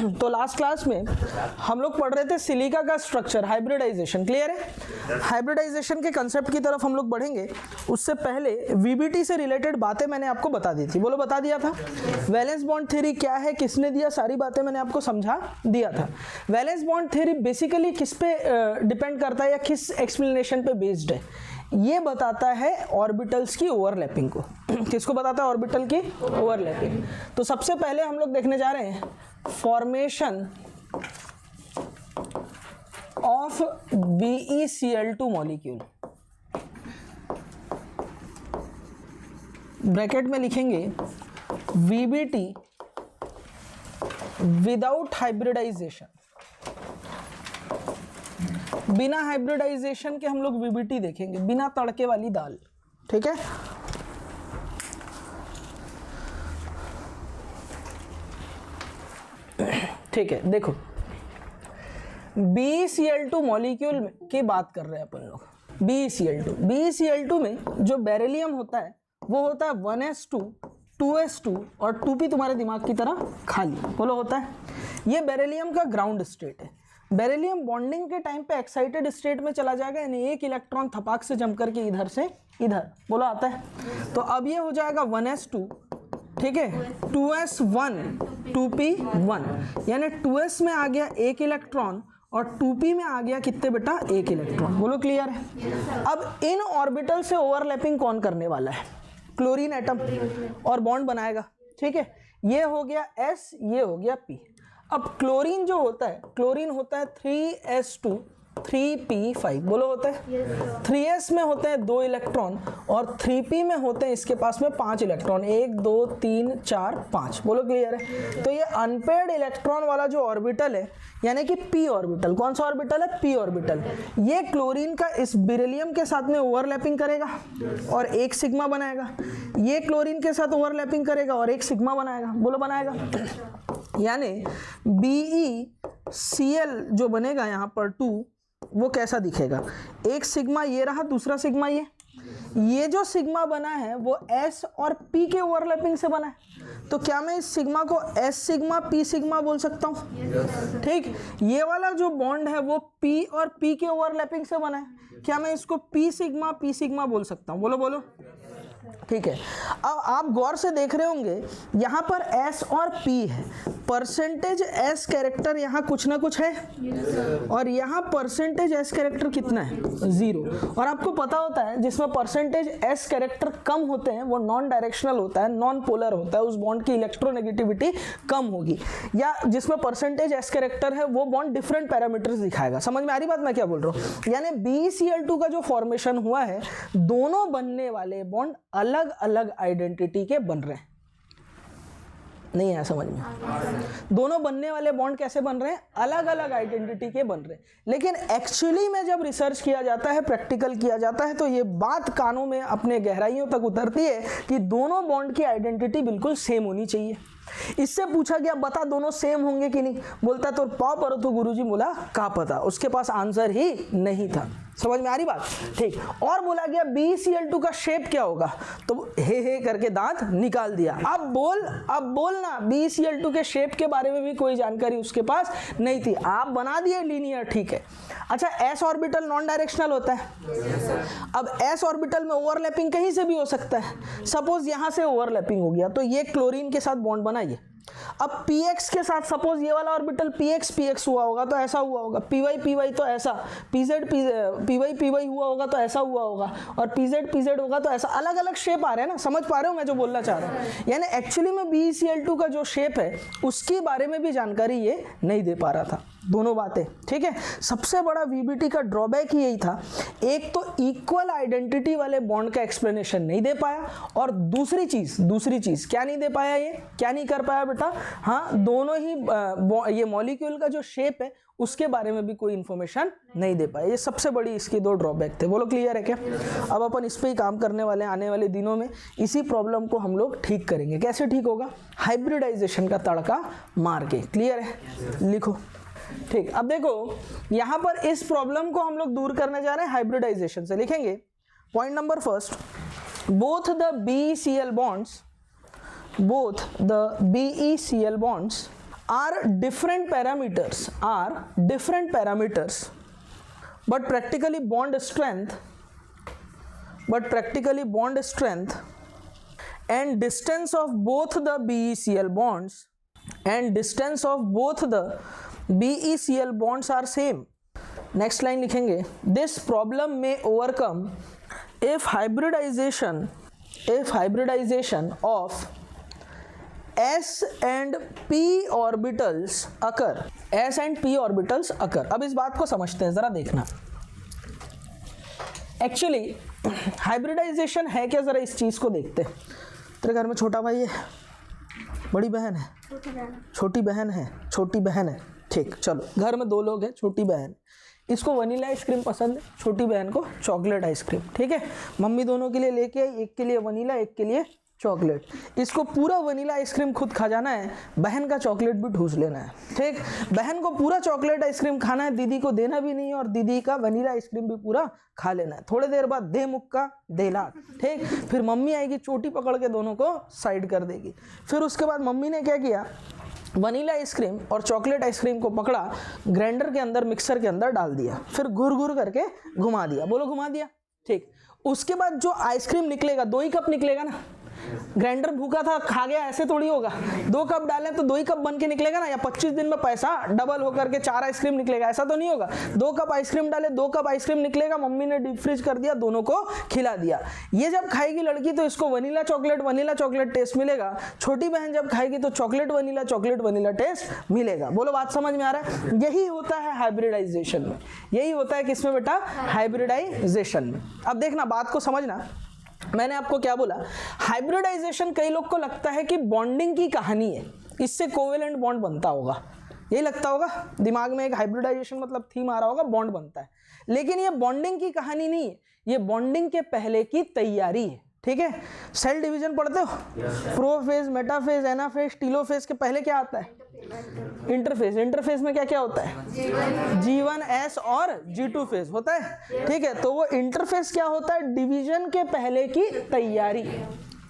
तो last class में हम लोग पढ़ रहे थे सिलिका का स्ट्रक्चर, हाइब्रिडाइजेशन। क्लियर है? हाइब्रिडाइजेशन के कंसेप्ट की तरफ हम लोग बढ़ेंगे। उससे पहले वीबीटी से रिलेटेड बातें मैंने आपको बता दी थी। बोलो, बता दिया था। वैलेंस बॉन्ड थ्योरी क्या है, किसने दिया, सारी बातें मैंने आपको समझा दिया था। वैलेंस बॉन्ड थ्योरी बेसिकली किस पे डिपेंड करता है या किस एक्सप्लेनेशन पे बेस्ड है? ये बताता है ऑर्बिटल्स की ओवरलैपिंग को। किसको बताता है? ऑर्बिटल की ओवरलैपिंग। तो सबसे पहले हम लोग देखने जा रहे हैं formation of BeCl2 molecule. Bracket में लिखेंगे VBT विदाउट हाइब्रिडाइजेशन। बिना हाइब्रिडाइजेशन के हम लोग VBT देखेंगे, बिना तड़के वाली दाल। ठीक है? ठीक है, देखो BeCl2 मॉलिक्यूल की बात कर रहे हैं अपन लोग। BeCl2 में जो बेरिलियम होता है वो होता है 1s2 2s2 और 2p तुम्हारे दिमाग की तरह खाली। बोलो, होता है। ये बेरिलियम का ग्राउंड स्टेट है। बेरिलियम बॉन्डिंग के टाइम पे एक्साइटेड स्टेट में चला जाएगा, यानी एक इलेक्ट्रॉन थपाक से जम करके इधर से इधर। बोलो, आता है। तो अब ये हो जाएगा 1s2, ठीक है, 2s1 2p1, यानी 2s में आ गया एक इलेक्ट्रॉन और 2p में आ गया कितने बेटा? एक इलेक्ट्रॉन। बोलो, क्लियर है? अब इन ऑर्बिटल से ओवरलैपिंग कौन करने वाला है? क्लोरीन एटम, और बॉन्ड बनाएगा। ठीक है, ये हो गया S, ये हो गया P। अब क्लोरीन जो होता है, क्लोरीन होता है 3s2 3p5। बोलो, होता है। 3s में होते हैं 2 इलेक्ट्रॉन और 3p में होते हैं इसके पास में 5 इलेक्ट्रॉन, 1 2 3 4 5। बोलो, क्लियर है? तो ये अनपेयर्ड इलेक्ट्रॉन वाला जो ऑर्बिटल है, यानी कि p ऑर्बिटल। कौन सा ऑर्बिटल है? p orbital. ये क्लोरीन का इस बेरिलियम के साथ में ओवरलैपिंग करेगा और एक सिग्मा बनाएगा। ये क्लोरीन के साथ ओवरलैपिंग करेगा और एक सिग्मा बनाएगा। बोलो, बनाएगा। यानी BeCl जो बनेगा यहाँ पर 2, वो कैसा दिखेगा? एक सिग्मा ये रहा, दूसरा सिग्मा ये जो सिग्मा बना है वो S और P के ओवरलैपिंग से बना है। तो क्या मैं इस सिग्मा को S सिग्मा P सिग्मा बोल सकता हूँ? ठीक। ये वाला जो बॉन्ड है वो P और P के ओवरलैपिंग से बना है। क्या मैं इसको P सिग्मा बोल सकता हूँ? बोलो बोलो। ठीक है। अब आप गौर से देख रहे होंगे यहाँ पर S और P है, परसेंटेज S कैरेक्टर यहाँ कुछ ना कुछ है और यहाँ परसेंटेज S कैरेक्टर कितना है? 0। और आपको पता होता है जिसमें परसेंटेज S कैरेक्टर कम होते हैं वो नॉन डायरेक्शनल होता है, नॉन पोलर होता है, उस बॉन्ड की इलेक्ट्रोनेगेटिविटी कम होगी। या जिसमें परसेंटेज S कैरेक्टर है वो बॉन्ड डिफरेंट पैरामीटर्स दिखाएगा। समझ में आ रही बात मैं क्या बोल रहा हूँ? यानी BeCl2 का जो फॉर्मेशन हुआ है, दोनों बनने वाले बॉन्ड अलग अलग आइडेंटिटी के बन रहे हैं। नहीं आया समझ में? दोनों बनने वाले बॉन्ड कैसे बन रहे हैं? अलग अलग आइडेंटिटी के बन रहे हैं। लेकिन एक्चुअली में जब रिसर्च किया जाता है, प्रैक्टिकल किया जाता है, तो ये बात कानों में अपने गहराइयों तक उतरती है कि दोनों बॉन्ड की आइडेंटिटी बिल्कुल सेम होनी चाहिए। इससे पूछा गया बता दोनों सेम होंगे कि नहीं? बोलता तो पाव पर तो गुरुजी बोला का पता, उसके पास आंसर ही नहीं था। समझ में आ रही बात? ठीक। और बोला गया BeCl2 का शेप क्या होगा, तो हे करके दांत निकाल दिया। अब बोलना BeCl2 के शेप के बारे में भी कोई जानकारी उसके पास नहीं थी। आप बना दिए लीनियर, ठीक है। अच्छा, S ऑर्बिटल नॉन डायरेक्शनल होता है। अब S ऑर्बिटल में ओवरलैपिंग कहीं से भी हो सकता है। सपोज यहां से ओवरलैपिंग हो गया तो ये क्लोरीन के साथ बॉन्ड बनाइए। अब PX के साथ सपोज ये वाला ऑर्बिटल PX हुआ होगा तो ऐसा हुआ होगा, PY तो ऐसा, PY हुआ होगा तो ऐसा हुआ होगा, और PZ होगा तो ऐसा। अलग अलग शेप आ रहे हैं ना? समझ पा रहे हो मैं जो बोलना चाह रहा हूँ? यानी एक्चुअली में BeCl2 का जो शेप है उसके बारे में भी जानकारी ये नहीं दे पा रहा था। दोनों बातें ठीक है। सबसे बड़ा VBT का ड्रॉबैक यही था, एक तो इक्वल आइडेंटिटी वाले बॉन्ड का एक्सप्लेनेशन नहीं दे पाया, और दूसरी चीज क्या नहीं दे पाया? ये क्या नहीं कर पाया बेटा? हाँ, दोनों ही ये मॉलिक्यूल का जो शेप है उसके बारे में भी कोई इंफॉर्मेशन नहीं दे पाया। ये सबसे बड़ी इसकी 2 ड्रॉबैक थे। बोलो, क्लियर है क्या? अब अपन इस पे ही काम करने वाले हैं। आने वाले दिनों में इसी प्रॉब्लम को हम लोग ठीक करेंगे। कैसे ठीक होगा? हाइब्रिडाइजेशन का तड़का मार के। क्लियर है? लिखो। ठीक। अब देखो यहां पर इस प्रॉब्लम को हम लोग दूर करने जा रहे हैं हाइब्रिडाइजेशन से। लिखेंगे point number first, both the BeCl bonds are different parameters, but practically bond strength and distance of both the BeCl bonds are same. Next line लिखेंगे, दिस प्रॉब्लम में overcome if hybridization of S and P orbitals occur. अब इस बात को समझते हैं, जरा देखना। एक्चुअली हाइब्रिडाइजेशन है क्या, जरा इस चीज को देखते हैं। तेरे घर में छोटा भाई है, बड़ी बहन है, छोटी बहन है, ठीक, चलो घर में 2 लोग हैं, छोटी बहन, इसको वनीला आइसक्रीम पसंद है, छोटी बहन को चॉकलेट आइसक्रीम, ठीक है। मम्मी दोनों के लिए लेके आई, एक के लिए वनीला, एक के लिए चॉकलेट। इसको पूरा वनीला आइसक्रीम खुद खा जाना है, बहन का चॉकलेट भी ठूस लेना है, ठीक। बहन को पूरा चॉकलेट आइसक्रीम खाना है, दीदी को देना भी नहीं है, और दीदी का वनीला आइसक्रीम भी पूरा खा लेना है। थोड़ी देर बाद दे मुक्का दे लाख, ठीक। फिर मम्मी आएगी, चोटी पकड़ के दोनों को साइड कर देगी। फिर उसके बाद मम्मी ने क्या किया, वनीला आइसक्रीम और चॉकलेट आइसक्रीम को पकड़ा, ग्राइंडर के अंदर, मिक्सर के अंदर डाल दिया, फिर घुर घुर करके घुमा दिया, बोलो घुमा दिया, ठीक। उसके बाद जो आइसक्रीम निकलेगा 2 ही कप निकलेगा ना, ग्राइंडर भूखा था खा गया, ऐसे थोड़ी होगा। 2 कप डालें तो 2 ही कप बन के निकलेगा ना, या 25 दिन में पैसा डबल होकर के 4 आइसक्रीम निकलेगा, ऐसा तो नहीं होगा। 2 कप आइसक्रीम डाले, 2 कप आइसक्रीम निकलेगा, मम्मी ने डीप फ्रीज कर दिया, दोनों को खिला दिया। ये जब खाएगी लड़की तो इसको वनीला चॉकलेट टेस्ट मिलेगा, छोटी बहन जब खाएगी तो चॉकलेट वनीला टेस्ट मिलेगा। बोलो बात समझ में आ रहा है? यही होता है हाइब्रिडाइजेशन में, यही होता है किसमें बेटा, हाइब्रिडाइजेशन में। अब देखना, बात को समझना, मैंने आपको क्या बोला, हाइब्रिडाइजेशन कई लोग को लगता है कि बॉन्डिंग की कहानी है, इससे कोवेलेंट बॉन्ड बनता होगा, यही लगता होगा दिमाग में, एक हाइब्रिडाइजेशन मतलब थीम आ रहा होगा, बॉन्ड बनता है। लेकिन ये बॉन्डिंग की कहानी नहीं है, ये बॉन्डिंग के पहले की तैयारी है, ठीक है। सेल डिवीजन पढ़ते हो, प्रोफेज, मेटाफेज, एनाफेज, टीलोफेज के पहले क्या आता है, इंटरफेज। इंटरफेज में क्या क्या होता है, G1, S और G2 फेज होता है, ठीक है। तो वो इंटरफेज क्या होता है, डिवीजन के पहले की तैयारी,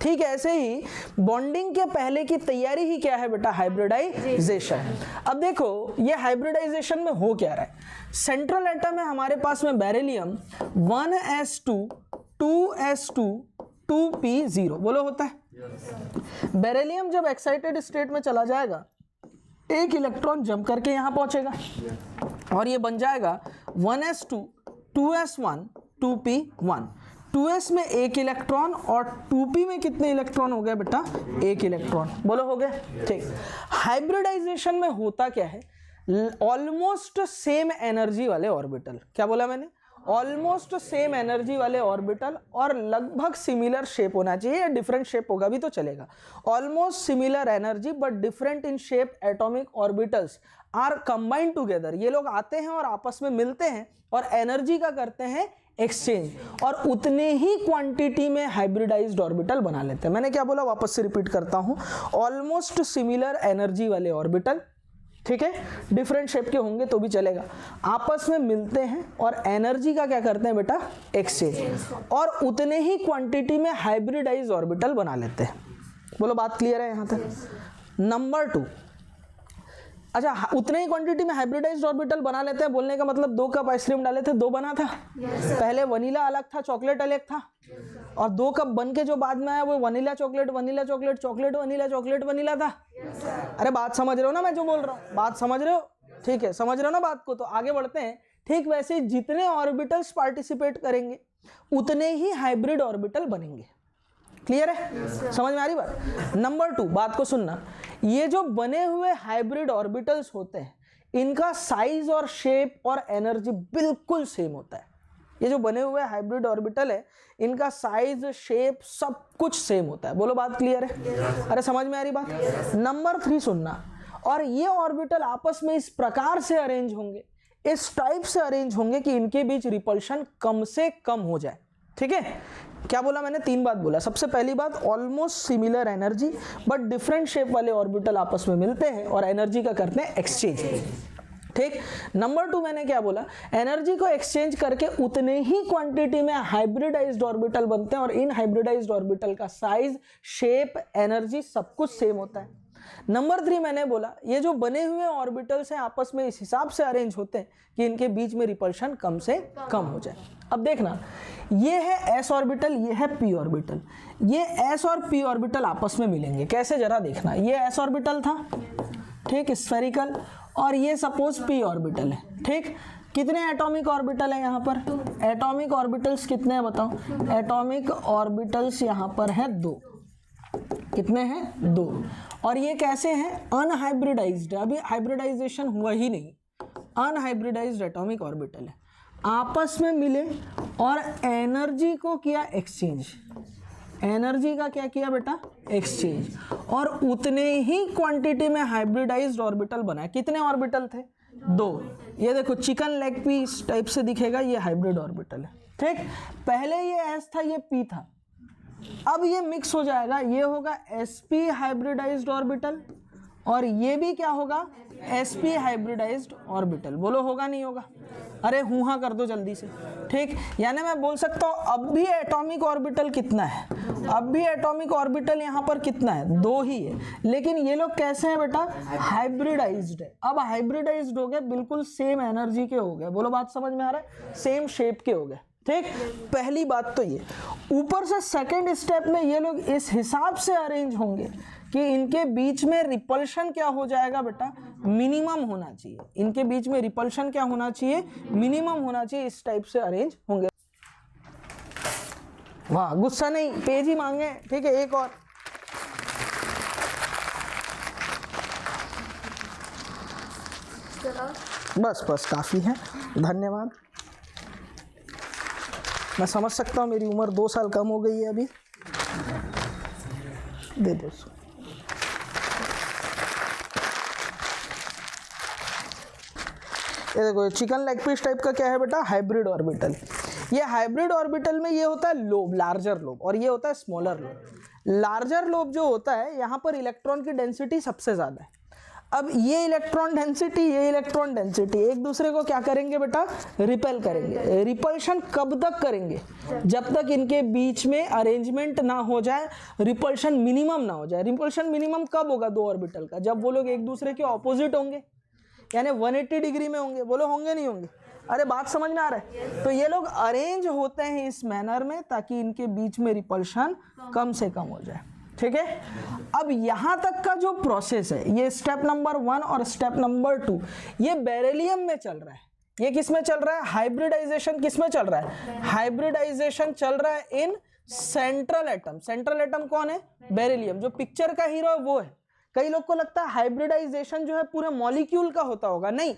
ठीक है। ऐसे ही बॉन्डिंग के पहले की तैयारी ही क्या है बेटा, हाइब्रिडाइजेशन। अब देखो ये हाइब्रिडाइजेशन में हो क्या रहा है, सेंट्रल एटम है हमारे पास में बेरिलियम, 1s2 2s2 2p0, बोलो होता है। बेरिलियम जब एक्साइटेड स्टेट में चला जाएगा, एक इलेक्ट्रॉन जंप करके यहां पहुंचेगा और ये बन जाएगा 1s2 2s1 2p1। 2s में 1 इलेक्ट्रॉन और 2p में कितने इलेक्ट्रॉन हो गए बेटा, 1 इलेक्ट्रॉन, बोलो हो गए, ठीक। हाइब्रिडाइजेशन में होता क्या है, ऑलमोस्ट सेम एनर्जी वाले ऑर्बिटल, क्या बोला मैंने, ऑलमोस्ट सेम एनर्जी वाले ऑर्बिटल और लगभग सिमिलर शेप होना चाहिए, या डिफरेंट शेप होगा भी तो चलेगा। Almost similar energy but different in shape atomic orbitals are combined together. ये लोग आते हैं और आपस में मिलते हैं और एनर्जी का करते हैं एक्सचेंज, और उतने ही क्वांटिटी में हाइब्रिडाइज्ड ऑर्बिटल बना लेते हैं। मैंने क्या बोला, वापस से रिपीट करता हूं, ऑलमोस्ट सिमिलर एनर्जी वाले ऑर्बिटल, ठीक है, डिफरेंट शेप के होंगे तो भी चलेगा, आपस में मिलते हैं और एनर्जी का क्या करते हैं बेटा, एक्सचेंज, और उतने ही क्वांटिटी में हाइब्रिडाइज ऑर्बिटल बना लेते हैं। बोलो बात क्लियर है यहां तक। नंबर 2, अच्छा उतने ही क्वांटिटी में हाइब्रिडाइज्ड ऑर्बिटल बना लेते हैं, बोलने का मतलब 2 कप आइसक्रीम डाले थे, 2 बना था, पहले वनीला अलग था, चॉकलेट अलग था, और 2 कप बन के जो बाद में आया वो वनीला चॉकलेट वनीला था। अरे बात समझ रहे हो ना मैं जो बोल रहा हूँ, बात समझ रहे हो, ठीक है, समझ रहे हो ना बात को, तो आगे बढ़ते हैं। ठीक वैसे जितने ऑर्बिटल्स पार्टिसिपेट करेंगे उतने ही हाइब्रिड ऑर्बिटल बनेंगे। क्लियर है? समझ में आ रही बात? नंबर 2, बात को सुनना, ये जो बने हुए हाइब्रिड ऑर्बिटल्स होते हैं इनका साइज और शेप और एनर्जी बिल्कुल सेम होता है। ये जो बने हुए हाइब्रिड ऑर्बिटल है इनका साइज, शेप सब कुछ सेम होता है। बोलो बात क्लियर है? अरे समझ में आ रही बात? नंबर 3 सुनना, और ये ऑर्बिटल आपस में इस प्रकार से अरेंज होंगे, इस टाइप से अरेंज होंगे कि इनके बीच रिपल्शन कम से कम हो जाए। ठीक है? क्या बोला मैंने? 3 बात बोला। सबसे पहली बात, almost similar energy but different shape वाले ऑर्बिटल आपस में मिलते हैं और एनर्जी का करते हैं एक्सचेंज। ठीक। नंबर 2 मैंने क्या बोला, एनर्जी को एक्सचेंज करके उतने ही क्वांटिटी में हाइब्रिडाइज्ड ऑर्बिटल बनते हैं और इन हाइब्रिडाइज्ड ऑर्बिटल का साइज, शेप, एनर्जी सब कुछ सेम होता है। नंबर 3 मैंने बोला ये जो बने हुए ऑर्बिटल्स हैं आपस में इस हिसाब से अरेंज होते हैं कि इनके बीच में रिपल्शन कम से कम हो जाए। अब देखना, ये है s ऑर्बिटल, ये है p ऑर्बिटल, ये s और p ऑर्बिटल आपस में मिलेंगे कैसे जरा देखना। ये s ऑर्बिटल था, ठीक, स्फेरिकल, और ये सपोज p ऑर्बिटल है, ठीक। कितने एटॉमिक ऑर्बिटल है यहाँ पर? एटॉमिक ऑर्बिटल्स कितने हैं बताओ? एटॉमिक ऑर्बिटल्स यहाँ पर है 2। कितने हैं? 2। और ये कैसे हैं? अनहाइब्रिडाइज्ड, अभी हाइब्रिडाइजेशन हुआ ही नहीं, अनहाइब्रिडाइज्ड एटॉमिक ऑर्बिटल है, आपस में मिले और एनर्जी को किया एक्सचेंज। एनर्जी का क्या किया बेटा? एक्सचेंज, और उतने ही क्वांटिटी में हाइब्रिडाइज्ड ऑर्बिटल बनाए। कितने ऑर्बिटल थे? 2। ये देखो चिकन लेग पीस टाइप से दिखेगा, ये हाइब्रिड ऑर्बिटल है, ठीक। पहले ये s था, ये p था, अब ये मिक्स हो जाएगा, ये होगा sp हाइब्रिडाइज्ड ऑर्बिटल और ये भी क्या होगा? sp hybridised orbital. बोलो होगा नहीं होगा? अरे हूँ हाँ कर दो जल्दी से, ठीक। यानी मैं बोल सकता हूँ अब भी एटॉमिक ऑर्बिटल कितना है? अब भी एटॉमिक ऑर्बिटल यहाँ पर कितना है? 2 ही है, लेकिन ये लोग कैसे हैं बेटा? हाइब्रिडाइज्ड है। अब हाइब्रिडाइज्ड हो गए, बिल्कुल सेम एनर्जी के हो गए। बोलो बात समझ में आ रहा है? सेम शेप के हो गए, ठीक। पहली बात तो ये। ऊपर से सेकंड स्टेप में ये लोग इस हिसाब से अरेंज होंगे कि इनके बीच में रिपल्शन क्या हो जाएगा बेटा? मिनिमम होना चाहिए। इनके बीच में रिपल्शन क्या होना चाहिए? मिनिमम होना चाहिए। इस टाइप से अरेंज होंगे। वाह, गुस्सा नहीं, पेज ही मांगे, ठीक है। एक और, बस बस काफी है, धन्यवाद। मैं समझ सकता हूँ मेरी उम्र 2 साल कम हो गई है अभी, दे दो। ये देखो चिकन लेग पीस टाइप का क्या है बेटा? Hybrid orbital. ये हाइब्रिड ऑर्बिटल में ये होता है लोब, लार्जर लोब, और ये होता है स्मॉलर लोब। लार्जर लोब जो होता है यहाँ पर इलेक्ट्रॉन की डेंसिटी सबसे ज़्यादा है। अब ये इलेक्ट्रॉन डेंसिटी, ये इलेक्ट्रॉन डेंसिटी एक दूसरे को क्या करेंगे बेटा? रिपेल करेंगे। रिपल्शन कब तक करेंगे? जब तक इनके बीच में अरेंजमेंट ना हो जाए, रिपल्शन मिनिमम ना हो जाए। रिपल्शन मिनिमम कब होगा 2 ऑर्बिटल का? जब वो लोग एक दूसरे के ऑपोजिट होंगे, यानी 180 डिग्री में होंगे। बोलो होंगे नहीं होंगे? अरे बात समझ में आ रहा है? तो ये लोग अरेंज होते हैं इस मैनर में ताकि इनके बीच में रिपल्शन कम से कम हो जाए, ठीक है। अब यहां तक का जो प्रोसेस है, ये स्टेप नंबर 1 और स्टेप नंबर 2, ये बेरिलियम में चल रहा है। ये किस में चल रहा है? हाइब्रिडाइजेशन किस में चल रहा है? हाइब्रिडाइजेशन चल रहा है in central atom. Central atom कौन है? बेरिलियम। जो पिक्चर का हीरो है वो है। कई लोग को लगता है हाइब्रिडाइजेशन जो है पूरे मॉलिक्यूल का होता होगा, नहीं,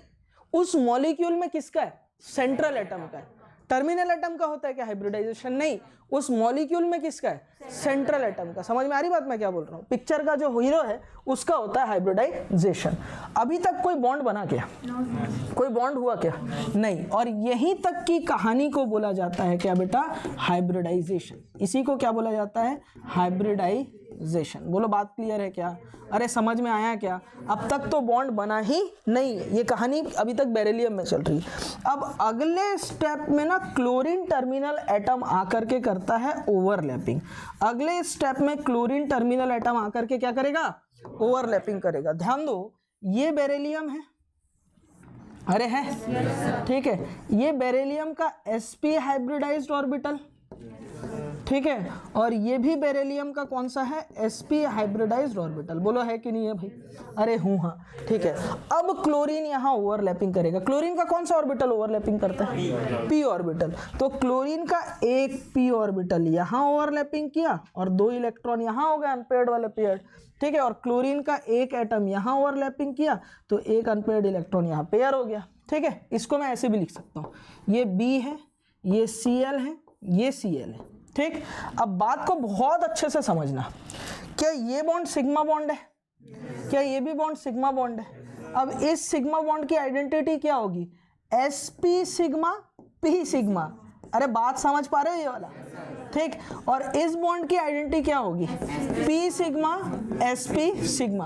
उस मॉलिक्यूल में किसका है? सेंट्रल एटम का है। टर्मिनल एटम का होता है क्या हाइब्रिडाइजेशन? नहीं, उस मॉलिक्यूल में किसका है? सेंट्रल एटम का। समझ में आ रही बात मैं क्या बोल रहा हूँ? पिक्चर का जो हीरो है उसका होता है हाइब्रिडाइजेशन। अभी तक कोई बॉन्ड बना क्या? कोई बॉन्ड हुआ क्या? नहीं। और यहीं तक की कहानी को बोला जाता है क्या बेटा? हाइब्रिडाइजेशन। इसी को क्या बोला जाता है? हाइब्रिडाइजेशन। बोलो बात क्लियर है क्या? अरे समझ में आया क्या? अब तक तो बॉन्ड बना ही नहीं है, ये कहानी अभी तक बेरिलियम में चल रही है। अब अगले स्टेप में ना क्लोरीन टर्मिनल एटम आकर के करता है ओवरलैपिंग। अगले स्टेप में क्लोरीन टर्मिनल एटम आकर के क्या करेगा? ओवरलैपिंग करेगा। ध्यान दो, ये बेरिलियम है, अरे है, ठीक है। ये बेरिलियम का sp हाइब्रिडाइज्ड ऑर्बिटल, ठीक है, और ये भी बेरिलियम का कौन सा है? sp hybridised orbital. बोलो है कि नहीं है भाई? अरे हूँ हाँ, ठीक है। अब क्लोरीन यहाँ ओवरलैपिंग करेगा। क्लोरीन का कौन सा ऑर्बिटल ओवरलैपिंग करता है? p orbital. तो क्लोरीन का एक p ऑर्बिटल यहाँ ओवरलैपिंग किया और 2 इलेक्ट्रॉन यहाँ हो गए अनपेयर्ड वाले पेयर्ड, ठीक है। और क्लोरीन का एक एटम यहाँ ओवरलैपिंग किया तो एक अनपेयर्ड इलेक्ट्रॉन यहाँ पेयर हो गया, ठीक है। इसको मैं ऐसे भी लिख सकता हूँ, ये B है, ये Cl है, ये Cl है, ठीक। अब बात को बहुत अच्छे से समझना, क्या ये बॉन्ड सिग्मा बॉन्ड है? क्या ये भी बॉन्ड सिग्मा बॉन्ड है? अब इस सिग्मा बॉन्ड की आइडेंटिटी क्या होगी? sp sigma p sigma. अरे बात समझ पा रहे हो ये वाला, ठीक। और इस बॉन्ड की आइडेंटिटी क्या होगी? p sigma sp sigma.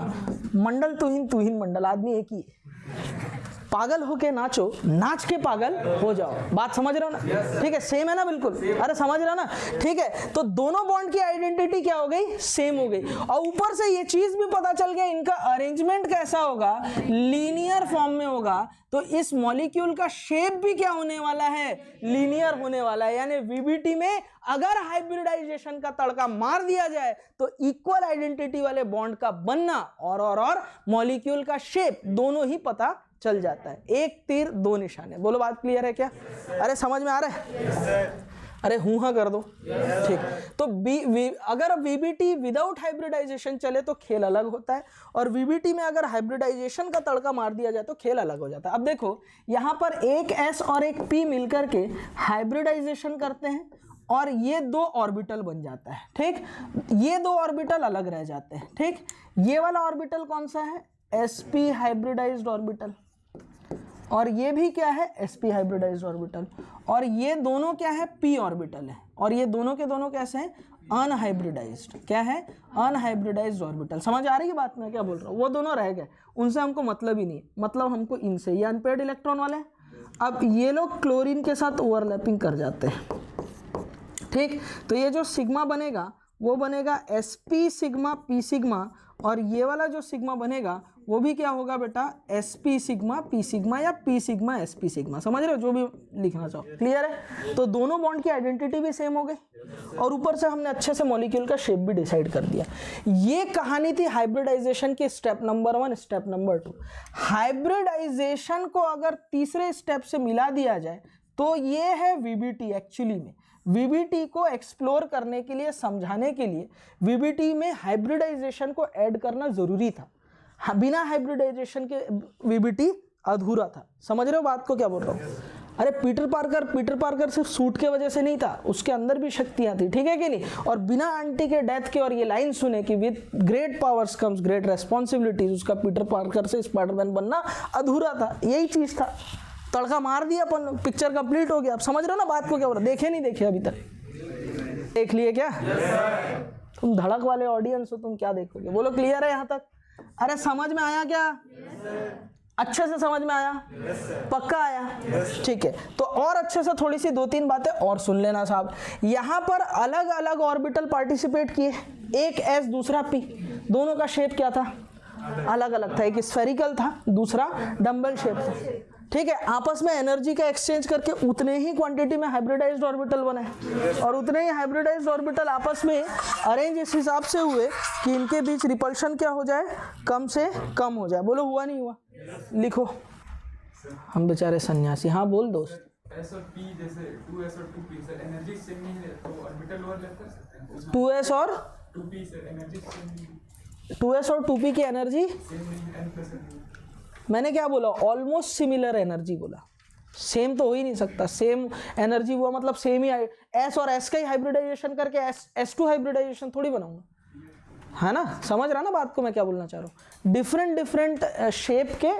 Mandal Tuhin Tuhin Mandal, आदमी एक ही है, पागल होके नाचो, नाच के पागल हो जाओ। बात समझ रहे हो ना? ठीक है, सेम है ना बिल्कुल? अरे समझ रहे हो ना? ठीक है, तो दोनों बॉन्ड की आइडेंटिटी क्या हो गई? सेम हो गई। और ऊपर से ये चीज भी पता चल गया इनका अरेंजमेंट कैसा होगा, लीनियर फॉर्म में होगा। तो इस मॉलिक्यूल का शेप भी क्या होने वाला है? लीनियर होने वाला है। यानी वीबीटी में अगर हाइब्रिडाइजेशन का तड़का मार दिया जाए तो इक्वल आइडेंटिटी वाले बॉन्ड का बनना और मॉलिक्यूल का शेप दोनों ही पता चल जाता है। एक तीर दो निशाने। बोलो बात क्लियर है क्या? अरे समझ में आ रहा है? अरे हूं हाँ कर दो। ठीक, तो अगर वीबीटी विदाउट हाइब्रिडाइजेशन चले तो खेल अलग होता है, और वीबीटी में अगर हाइब्रिडाइजेशन का तड़का मार दिया जाए तो खेल अलग हो जाता है। अब देखो यहाँ पर एक S और एक P मिलकर के हाइब्रिडाइजेशन करते हैं और ये दो ऑर्बिटल बन जाता है। ठीक, ये दो ऑर्बिटल अलग रह जाते हैं। ठीक, ये वाला ऑर्बिटल कौन सा है? sp हाइब्रिडाइज्ड ऑर्बिटल, और ये भी क्या है? sp hybridised orbital. और ये दोनों क्या है? p ऑर्बिटल है। और ये दोनों के दोनों कैसे हैं? अनहाइब्रिडाइज्ड। क्या है? Unhybridised orbital. समझ आ रही है बात मैं क्या बोल रहा हूँ? वो दोनों रह गए, उनसे हमको मतलब ही नहीं, मतलब हमको इनसे। ये अनपेयर्ड इलेक्ट्रॉन वाले हैं। अब ये लोग क्लोरीन के साथ ओवरलैपिंग कर जाते हैं। ठीक, तो ये जो सिग्मा बनेगा वो बनेगा sp सिग्मा p सिग्मा, और ये वाला जो सिग्मा बनेगा वो भी क्या होगा बेटा? sp सिग्मा p सिग्मा या p सिग्मा sp सिग्मा। समझ रहे हो? जो भी लिखना चाहो। क्लियर है? तो दोनों बॉन्ड की आइडेंटिटी भी सेम हो गई, और ऊपर से हमने अच्छे से मॉलिक्यूल का शेप भी डिसाइड कर दिया। ये कहानी थी हाइब्रिडाइजेशन की step number 1। Step number 2, hybridisation को अगर तीसरे स्टेप से मिला दिया जाए तो ये है वीबीटी। एक्चुअली में वीबीटी को एक्सप्लोर करने के लिए, समझाने के लिए वीबीटी में हाइब्रिडाइजेशन को ऐड करना जरूरी था। बिना हाइब्रिडाइजेशन के वीबीटी अधूरा था। समझ रहे हो बात को क्या बोल रहा हूँ? अरे पीटर पार्कर सिर्फ सूट के वजह से नहीं था, उसके अंदर भी शक्तियां थी। ठीक है कि नहीं? और बिना आंटी के डेथ के और ये लाइन सुने कि with great powers comes great responsibilities, उसका पीटर पार्कर से स्पाइडरमैन बनना अधूरा था। यही चीज था, तड़का मार दिया अपन, पिक्चर कंप्लीट हो गया। आप समझ रहे हो ना बात को क्या बोल रहा? देखे नहीं देखे अभी तक? देख लिए क्या? तुम धड़क वाले ऑडियंस हो, तुम क्या देखोगे? बोलो क्लियर है यहाँ तक? अरे समझ में आया क्या? अच्छे से समझ में आया? पक्का आया? ठीक है, तो और अच्छे से थोड़ी सी 2-3 बातें और सुन लेना साहब। यहाँ पर अलग अलग ऑर्बिटल पार्टिसिपेट किए, एक S दूसरा P। दोनों का शेप क्या था? अलग अलग था। एक स्फेरिकल था, दूसरा डम्बल शेप था। ठीक है, आपस में एनर्जी का एक्सचेंज करके उतने ही क्वांटिटी में हाइब्रिडाइज्ड ऑर्बिटल बने, और उतने ही हाइब्रिडाइज्ड ऑर्बिटल आपस में अरेंज इस हिसाब से हुए कि इनके बीच रिपल्शन क्या हो जाए? कम से कम हो जाए। बोलो हुआ नहीं हुआ? लिखो। हम बेचारे सन्यासी। हाँ बोल दोस्त। S और P जैसे 2S और 2P सर एनर्जी सेम नहीं है तो ऑर्बिटल ओवरलैप कर सकते हैं? 2S और 2P सर एनर्जी सेम नहीं है। 2S और 2P की एनर्जी सेम नहीं है, N+N। मैंने क्या बोला? ऑलमोस्ट सिमिलर एनर्जी बोला। सेम तो हो ही नहीं सकता। सेम एनर्जी हुआ मतलब सेम ही। S और S का ही हाइब्रिडाइजेशन करके S2 हाइब्रिडाइजेशन थोड़ी बनाऊंगा, है ना? समझ रहा ना बात को मैं क्या बोलना चाह रहा हूँ? डिफरेंट शेप के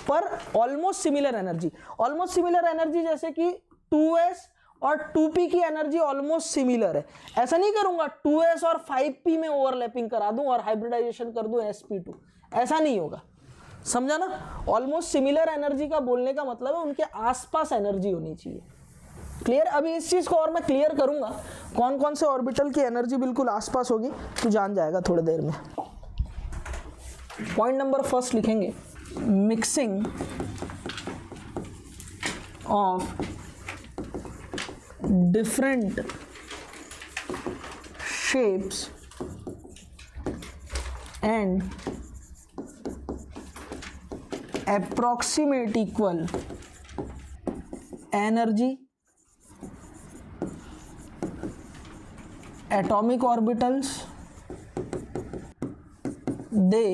पर almost similar energy. Almost similar energy जैसे कि 2S और 2P की एनर्जी ऑलमोस्ट सिमिलर है। ऐसा नहीं करूंगा 2S और 5P में ओवरलैपिंग करा दूं और हाइब्रिडाइजेशन कर दूं sp2, ऐसा नहीं होगा। समझा ना? ऑलमोस्ट सिमिलर एनर्जी का बोलने का मतलब है उनके आसपास एनर्जी होनी चाहिए। क्लियर? अभी इस चीज को और मैं क्लियर करूंगा, कौन कौन से ऑर्बिटल की एनर्जी बिल्कुल आसपास होगी तो जान जाएगा थोड़ी देर में। पॉइंट नंबर फर्स्ट लिखेंगे, mixing of different shapes and approximate equal energy, atomic orbitals, they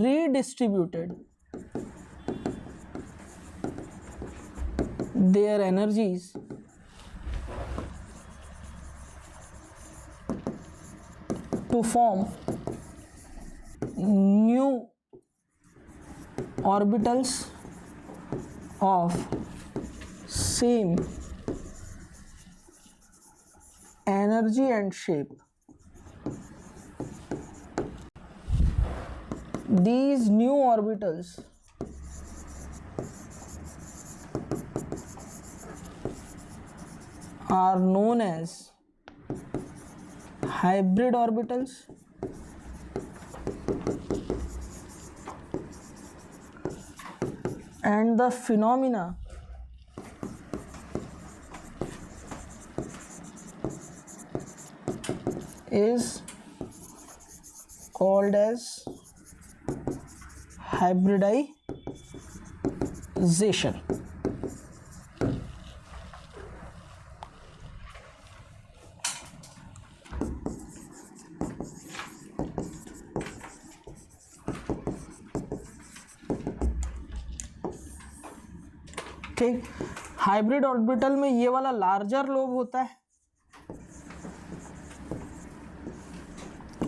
redistributed their energies to form new orbitals of same energy and shape. These new orbitals are known as hybrid orbitals. And the phenomena is called as hybridization. ठीक, hybrid orbital में ये वाला larger lobe होता है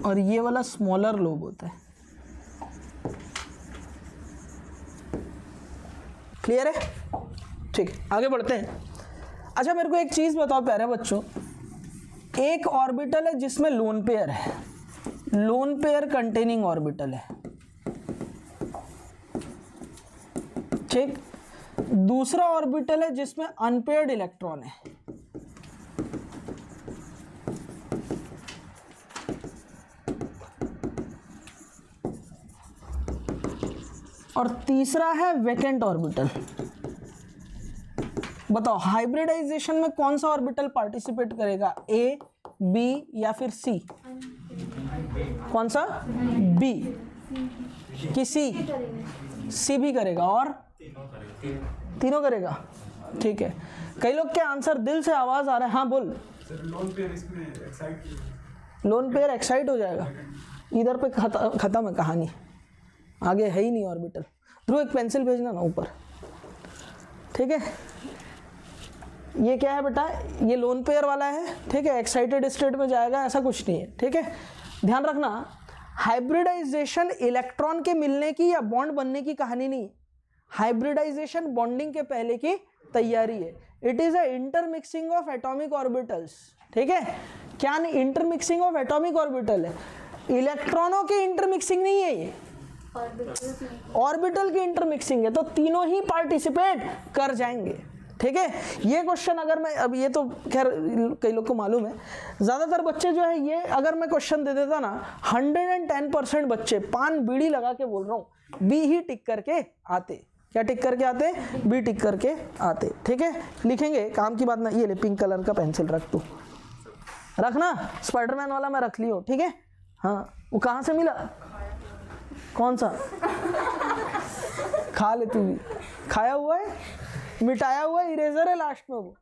और ये वाला smaller lobe होता है। क्लियर है? ठीक, आगे बढ़ते हैं। अच्छा, मेरे को एक चीज बताओ प्यारे बच्चों, एक ऑर्बिटल है जिसमें लोन पेयर है, लोन पेयर कंटेनिंग ऑर्बिटल है, ठीक। दूसरा ऑर्बिटल है जिसमें अनपेयर्ड इलेक्ट्रॉन है, और तीसरा है वैकेंट ऑर्बिटल। बताओ हाइब्रिडाइजेशन में कौन सा ऑर्बिटल पार्टिसिपेट करेगा, ए, बी या फिर सी? कौन सा? बी कि सी? सी भी करेगा, और तीनों करेगा। ठीक है, कई लोग के आंसर दिल से आवाज आ रहा है। हाँ बोल। लोन पेयर इसमें एक्साइट, लोन पेयर एक्साइट हो जाएगा, इधर पे खत्म है कहानी, आगे है ही नहीं ऑर्बिटल। ध्रुव एक पेंसिल भेजना ना ऊपर। ठीक है, ये क्या है बेटा, ये लोन पेयर वाला है, ठीक है, एक्साइटेड स्टेट में जाएगा, ऐसा कुछ नहीं है। ठीक है, ध्यान रखना, हाइब्रिडाइजेशन इलेक्ट्रॉन के मिलने की या बॉन्ड बनने की कहानी नहीं, हाइब्रिडाइजेशन बॉन्डिंग के पहले की तैयारी है। It is a intermixing of atomic orbitals. ठीक है, क्या इंटरमिक्सिंग ऑफ एटॉमिक ऑर्बिटल है, इलेक्ट्रॉनों की इंटरमिक्सिंग नहीं है, ये ऑर्बिटल की इंटरमिक्सिंग है, तो तीनों ही पार्टिसिपेट कर जाएंगे। ठीक है, ये क्वेश्चन अगर मैं, अब ये तो खैर कई लोग को मालूम है, ज़्यादातर बच्चे जो है, ये अगर मैं क्वेश्चन दे देता ना, 110% बच्चे, पान बीड़ी लगा के बोल रहा हूँ, बी ही टिक करके आते। क्या टिक करके आते? बी टिक करके आते। ठीक है, लिखेंगे, काम की बात ना। ये ले पिंक कलर का पेंसिल रख, तू रखना, स्पाइडरमैन वाला मैं रख लियो। ठीक है, हाँ, वो कहाँ से मिला? कौन सा? खा ले तू भी, खाया हुआ है, मिटाया हुआ इरेजर है लास्ट में वो।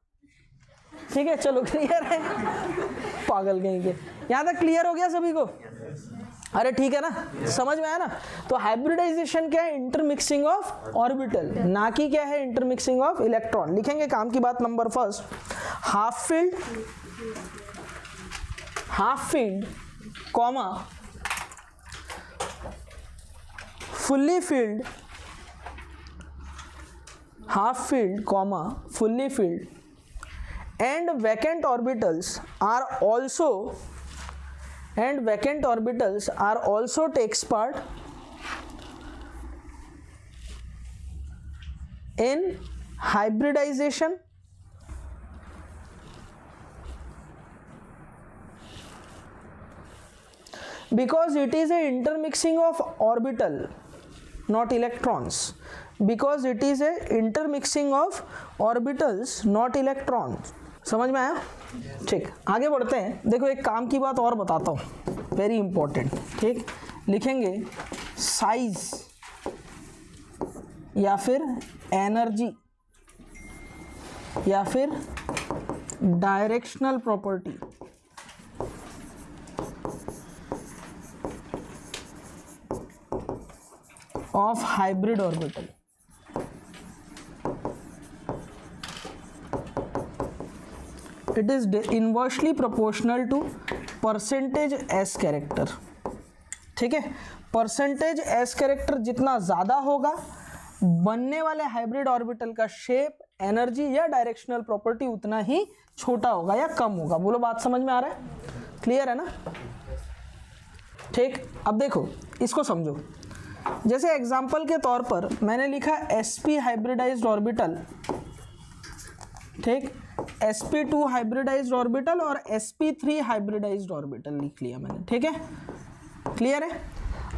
ठीक है, चलो क्लियर है, पागल कहीं के। यहाँ तक क्लियर हो गया सभी को? अरे ठीक है ना, समझ में आया ना? तो हाइब्रिडाइजेशन क्या है? इंटरमिक्सिंग ऑफ ऑर्बिटल, ना कि क्या है, इंटरमिक्सिंग ऑफ इलेक्ट्रॉन। लिखेंगे काम की बात number first, half field comma fully filled, half filled comma fully filled and vacant orbitals are also takes part in hybridization because it is a intermixing of orbital, not electrons, because it is a intermixing of orbitals not electrons। समझ में आया? ठीक, आगे बढ़ते हैं। देखो एक काम की बात और बताता हूँ, वेरी इंपॉर्टेंट। ठीक, लिखेंगे साइज या फिर एनर्जी या फिर directional property of hybrid orbital। It is inversely proportional to percentage s character। ठीक है, परसेंटेज s कैरेक्टर जितना ज़्यादा होगा, बनने वाले हाइब्रिड ऑर्बिटल का शेप, एनर्जी या डायरेक्शनल प्रॉपर्टी उतना ही छोटा होगा या कम होगा। बोलो बात समझ में आ रहा है? क्लियर है ना? ठीक, अब देखो इसको समझो। जैसे एग्जाम्पल के तौर पर मैंने लिखा sp हाइब्रिडाइज्ड ऑर्बिटल, ठीक, sp2 हाइब्रिडाइज्ड ऑर्बिटल और sp3 हाइब्रिडाइज्ड ऑर्बिटल लिख लिया मैंने, ठीक है, क्लियर है।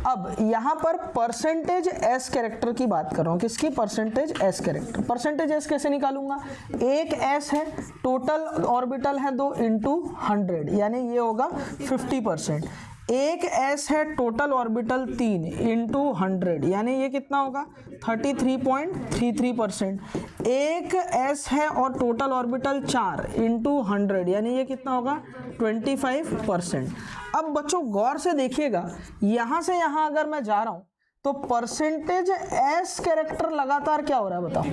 अब यहाँ पर परसेंटेज एस कैरेक्टर की बात कर रहा हूँ, किसकी, percentage S character. Percentage S कैसे निकालूंगा, एक एस है, टोटल ऑर्बिटल है 2 इंटू 100, यानी ये होगा 50%। एक एस है, टोटल ऑर्बिटल 3 इंटू 100, यानी ये कितना होगा 33.33%। एक एस है और टोटल ऑर्बिटल 4 इंटू 100, यानी ये कितना होगा 25%। अब बच्चों गौर से देखिएगा, यहाँ से यहाँ अगर मैं जा रहा हूँ तो परसेंटेज एस कैरेक्टर लगातार क्या हो रहा है बताओ,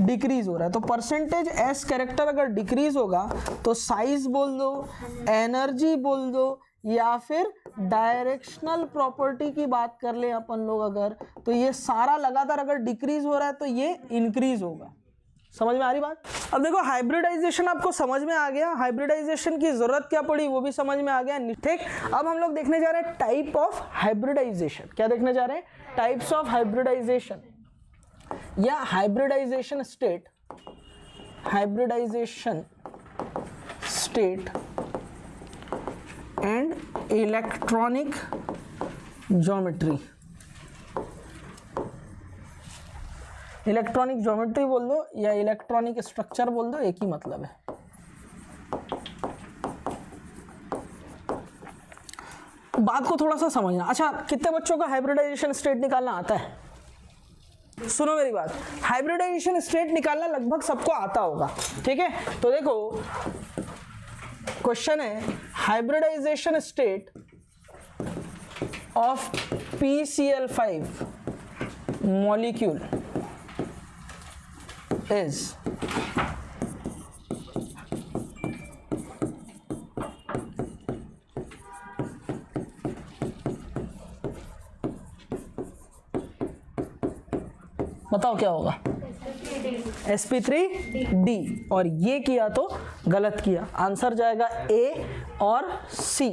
डिक्रीज हो रहा है। तो परसेंटेज एस कैरेक्टर अगर डिक्रीज होगा तो साइज बोल दो, एनर्जी बोल दो, या फिर डायरेक्शनल प्रॉपर्टी की बात कर ले अपन लोग अगर, तो ये सारा लगातार अगर डिक्रीज हो रहा है तो ये इंक्रीज होगा। समझ में आ रही बात। अब देखो हाइब्रिडाइजेशन आपको समझ में आ गया, हाइब्रिडाइजेशन की जरूरत क्या पड़ी वो भी समझ में आ गया, ठीक। अब हम लोग देखने जा रहे हैं टाइप ऑफ हाइब्रिडाइजेशन। क्या देखने जा रहे हैं, टाइप्स ऑफ हाइब्रिडाइजेशन या hybridisation state, hybridisation state and electronic geometry. Electronic geometry बोल दो या इलेक्ट्रॉनिक स्ट्रक्चर बोल दो, एक ही मतलब है। बात को थोड़ा सा समझना। अच्छा, कितने बच्चों को हाइब्रिडाइजेशन स्टेट निकालना आता है? सुनो मेरी बात, हाइब्रिडाइजेशन स्टेट निकालना लगभग सबको आता होगा, ठीक है। तो देखो क्वेश्चन है, hybridisation state of PCl5 molecule is बताओ क्या होगा, sp3d। और ये किया तो गलत किया, आंसर जाएगा ए और सी,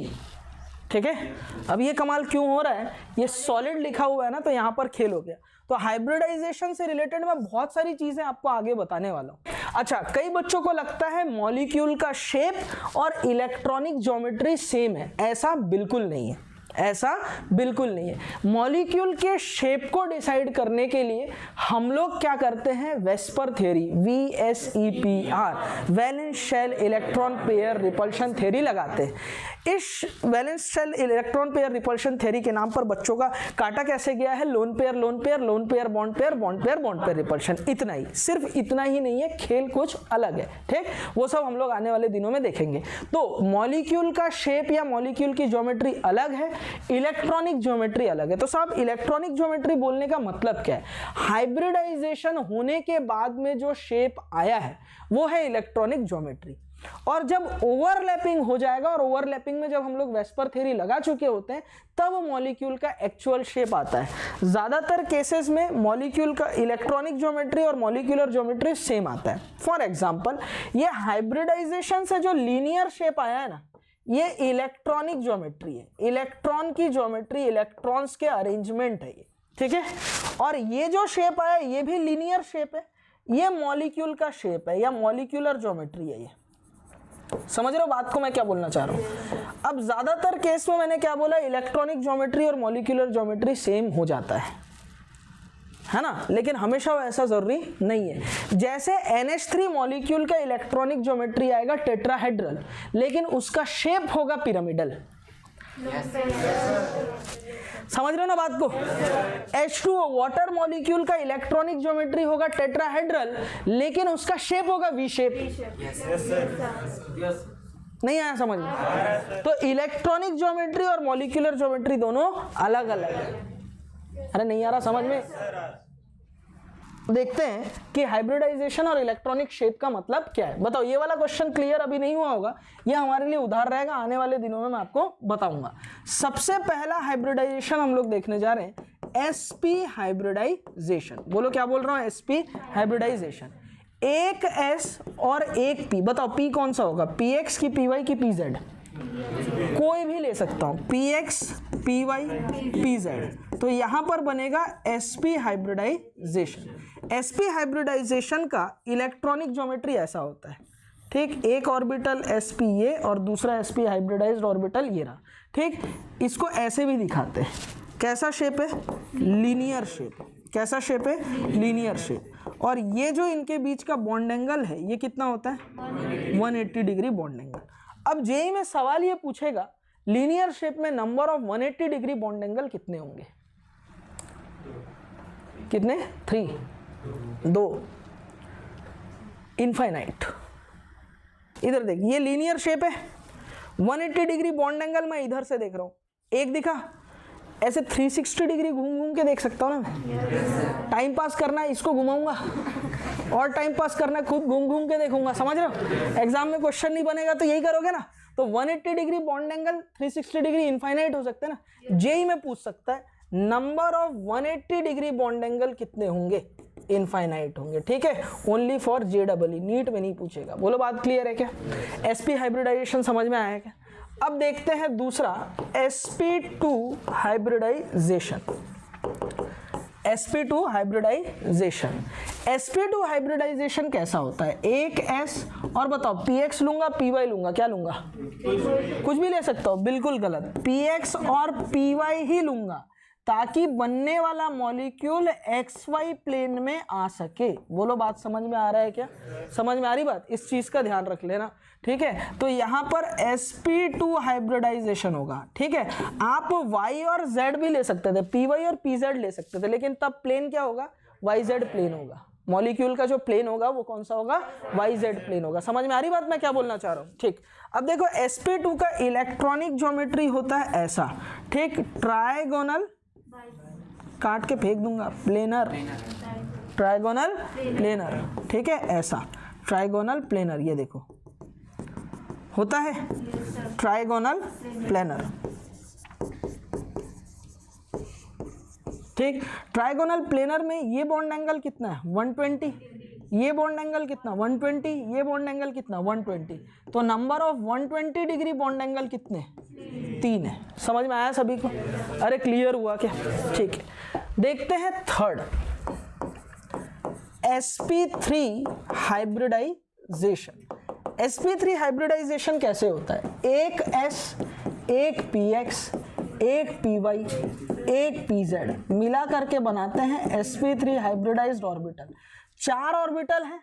ठीक है। अब ये कमाल क्यों हो रहा है, ये सॉलिड लिखा हुआ है ना, तो यहां पर खेल हो गया। तो हाइब्रिडाइजेशन से रिलेटेड मैं बहुत सारी चीजें आपको आगे बताने वाला हूं। अच्छा, कई बच्चों को लगता है मॉलिक्यूल का शेप और इलेक्ट्रॉनिक ज्योमेट्री सेम है, ऐसा बिल्कुल नहीं है, ऐसा बिल्कुल नहीं है। मॉलिक्यूल के शेप को डिसाइड करने के लिए हम लोग क्या करते हैं, VSEPR theory, VSEPR, valence shell electron pair repulsion theory लगाते हैं। इस valence shell electron pair repulsion theory के नाम पर बच्चों का काटा कैसे गया है, lone pair lone pair lone pair bond pair bond pair bond pair repulsion, इतना ही, सिर्फ इतना ही नहीं है, खेल कुछ अलग है, ठीक। वो सब हम लोग आने वाले दिनों में देखेंगे। तो मॉलिक्यूल का शेप या मॉलिक्यूल की ज्योमेट्री अलग है, इलेक्ट्रॉनिक ज्योमेट्री अलग है। तो साहब इलेक्ट्रॉनिक ज्योमेट्री बोलने का मतलब क्या है, हाइब्रिडाइजेशन होने के बाद में जो शेप आया है वो है इलेक्ट्रॉनिक ज्योमेट्री। और जब ओवरलैपिंग हो जाएगा, और ओवरलैपिंग में जब हम लोग वेस्पर थ्योरी लगा चुके होते हैं, तब मॉलिक्यूल का एक्चुअल शेप आता है। ज्यादातर केसेस में मॉलिक्यूल का इलेक्ट्रॉनिक ज्योमेट्री और मॉलिक्यूलर ज्योमेट्री सेम आता है। फॉर एग्जांपल, ये हाइब्रिडाइजेशन से जो लीनियर शेप आया है ना, ये इलेक्ट्रॉनिक ज्योमेट्री है। इलेक्ट्रॉन की ज्योमेट्री, इलेक्ट्रॉन्स के अरेंजमेंट है ये, ठीक है। और ये जो शेप आया ये भी लीनियर शेप है, ये मॉलिक्यूल का शेप है या मॉलिक्यूलर ज्योमेट्री है। ये समझ रहे हो बात को मैं क्या बोलना चाह रहा हूं। अब ज्यादातर केस में मैंने क्या बोला, इलेक्ट्रॉनिक ज्योमेट्री और मॉलिक्यूलर ज्योमेट्री सेम हो जाता है ना, लेकिन हमेशा ऐसा जरूरी नहीं है। जैसे NH3 मॉलिक्यूल का इलेक्ट्रॉनिक ज्योमेट्री आएगा टेट्राहेड्रल, लेकिन उसका शेप होगा पिरामिडल। समझ रहे हो ना बात को। H2O वाटर मॉलिक्यूल का इलेक्ट्रॉनिक ज्योमेट्री होगा टेट्राहेड्रल, लेकिन उसका शेप होगा V शेप। नहीं आया समझ में। तो इलेक्ट्रॉनिक ज्योमेट्री और मॉलिक्यूलर ज्योमेट्री दोनों अलग अलग है। अरे नहीं आ रहा समझ में। देखते हैं कि हाइब्रिडाइजेशन और इलेक्ट्रॉनिक शेप का मतलब क्या है। बताओ, ये वाला क्वेश्चन क्लियर अभी नहीं हुआ होगा, ये हमारे लिए उधार रहेगा, आने वाले दिनों में मैं आपको बताऊंगा। सबसे पहला हाइब्रिडाइजेशन हम लोग देखने जा रहे हैं sp हाइब्रिडाइजेशन। बोलो क्या बोल रहा हूं, sp हाइब्रिडाइजेशन। एक s और एक p, बताओ p कौन सा होगा, px की py की pz? कोई भी ले सकता हूं, px py pz। तो यहां पर बनेगा sp हाइब्रिडाइजेशन। sp हाइब्रिडाइजेशन का इलेक्ट्रॉनिक ज्योमेट्री ऐसा होता है, ठीक, एक ऑर्बिटल sp ये और दूसरा sp हाइब्रिडाइज्ड ऑर्बिटल ये रहा। ठीक, इसको ऐसे भी दिखाते हैं, कैसा शेप है, लीनियर शेप। कैसा शेप है, लीनियर शेप। और ये जो इनके बीच का बॉन्ड एंगल है ये कितना होता है, 180 डिग्री बॉन्ड एंगल। अब जेईई में सवाल ये पूछेगा लीनियर शेप में number of 180 degree bond angle कितने होंगे, कितने, 3, 2, इनफाइनाइट। इधर देख, ये लीनियर शेप है, 180 डिग्री बॉन्ड एंगल मैं इधर से देख रहा हूं, एक दिखा, ऐसे 360 डिग्री घूम घूम के देख सकता हूँ ना मैं। टाइम पास करना है इसको घुमाऊंगा, और टाइम पास करना है खुद घूम घूम के देखूंगा, समझ रहे हो। एग्जाम में क्वेश्चन नहीं बनेगा तो यही करोगे ना। तो 180 degree bond angle, 360 degree infinite हो सकते हैं ना। जेईई में पूछ सकता है number of 180 degree bond angle कितने होंगे, इनफाइनाइट होंगे। ठीक है, ओनली फॉर JEE, नीट में नहीं पूछेगा। बोलो बात क्लियर है क्या, sp हाइब्रिडाइजेशन समझ में आया क्या। अब देखते हैं दूसरा, sp2 hybridisation. sp2 hybridisation, sp2 hybridisation कैसा होता है, एक s और बताओ px लूंगा py लूंगा, क्या लूंगा, कुछ भी ले सकता हो, बिल्कुल गलत, px और py ही लूंगा ताकि बनने वाला मॉलिक्यूल XY प्लेन में आ सके। बोलो बात समझ में आ रहा है क्या, समझ में आ रही बात, इस चीज का ध्यान रख लेना। ठीक है, तो यहाँ पर sp2 हाइब्रिडाइजेशन होगा। ठीक है, आप y और z भी ले सकते थे, py और pz ले सकते थे, लेकिन तब प्लेन क्या होगा, yz प्लेन होगा। मॉलिक्यूल का जो प्लेन होगा वो कौन सा होगा, yz प्लेन होगा। समझ में आ रही बात मैं क्या बोलना चाह रहा हूँ। ठीक, अब देखो sp2 का इलेक्ट्रॉनिक ज्योमेट्री होता है ऐसा। ठीक, ट्रायगोनल, काट के फेंक दूंगा, प्लेनर, ट्रायगोनल प्लेनर। ठीक है, ऐसा ट्रायगोनल प्लेनर, ये देखो होता है ट्रायगोनल प्लेनर। ठीक, ट्रायगोनल प्लेनर में ये बॉन्ड एंगल कितना है, 120, ये बॉन्ड एंगल कितना, 120, ये बॉन्ड एंगल कितना, 120। तो number of 120 degree bond angle कितने, 3 है। समझ में आया सभी को, अरे क्लियर हुआ क्या। ठीक है, देखते हैं third, sp3 hybridisation. sp3 hybridisation कैसे होता है, एक s, एक px, एक py, एक pz मिला करके बनाते हैं sp3 हाइब्रिडाइज्ड ऑर्बिटल। 4 ऑर्बिटल है,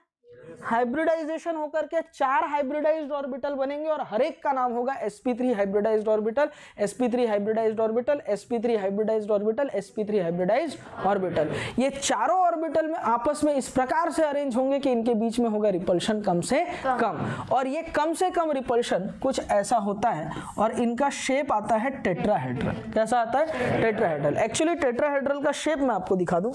हाइब्रिडाइजेशन होकर के 4 हाइब्रिडाइज्ड ऑर्बिटल बनेंगे और हर एक का नाम होगा sp3 hybridised orbital, sp3 hybridised orbital, sp3 hybridised orbital, sp3 hybridised orbital. ये चारों ऑर्बिटल में आपस में इस प्रकार से अरेंज होंगे कि इनके बीच में होगा रिपल्शन कम से कम, और ये कम से कम रिपल्शन कुछ ऐसा होता है और इनका शेप आता है टेट्राहेड्रल। कैसा आता है, टेट्राहेड्रल। एक्चुअली टेट्राहेड्रल का शेप मैं आपको दिखा दूं,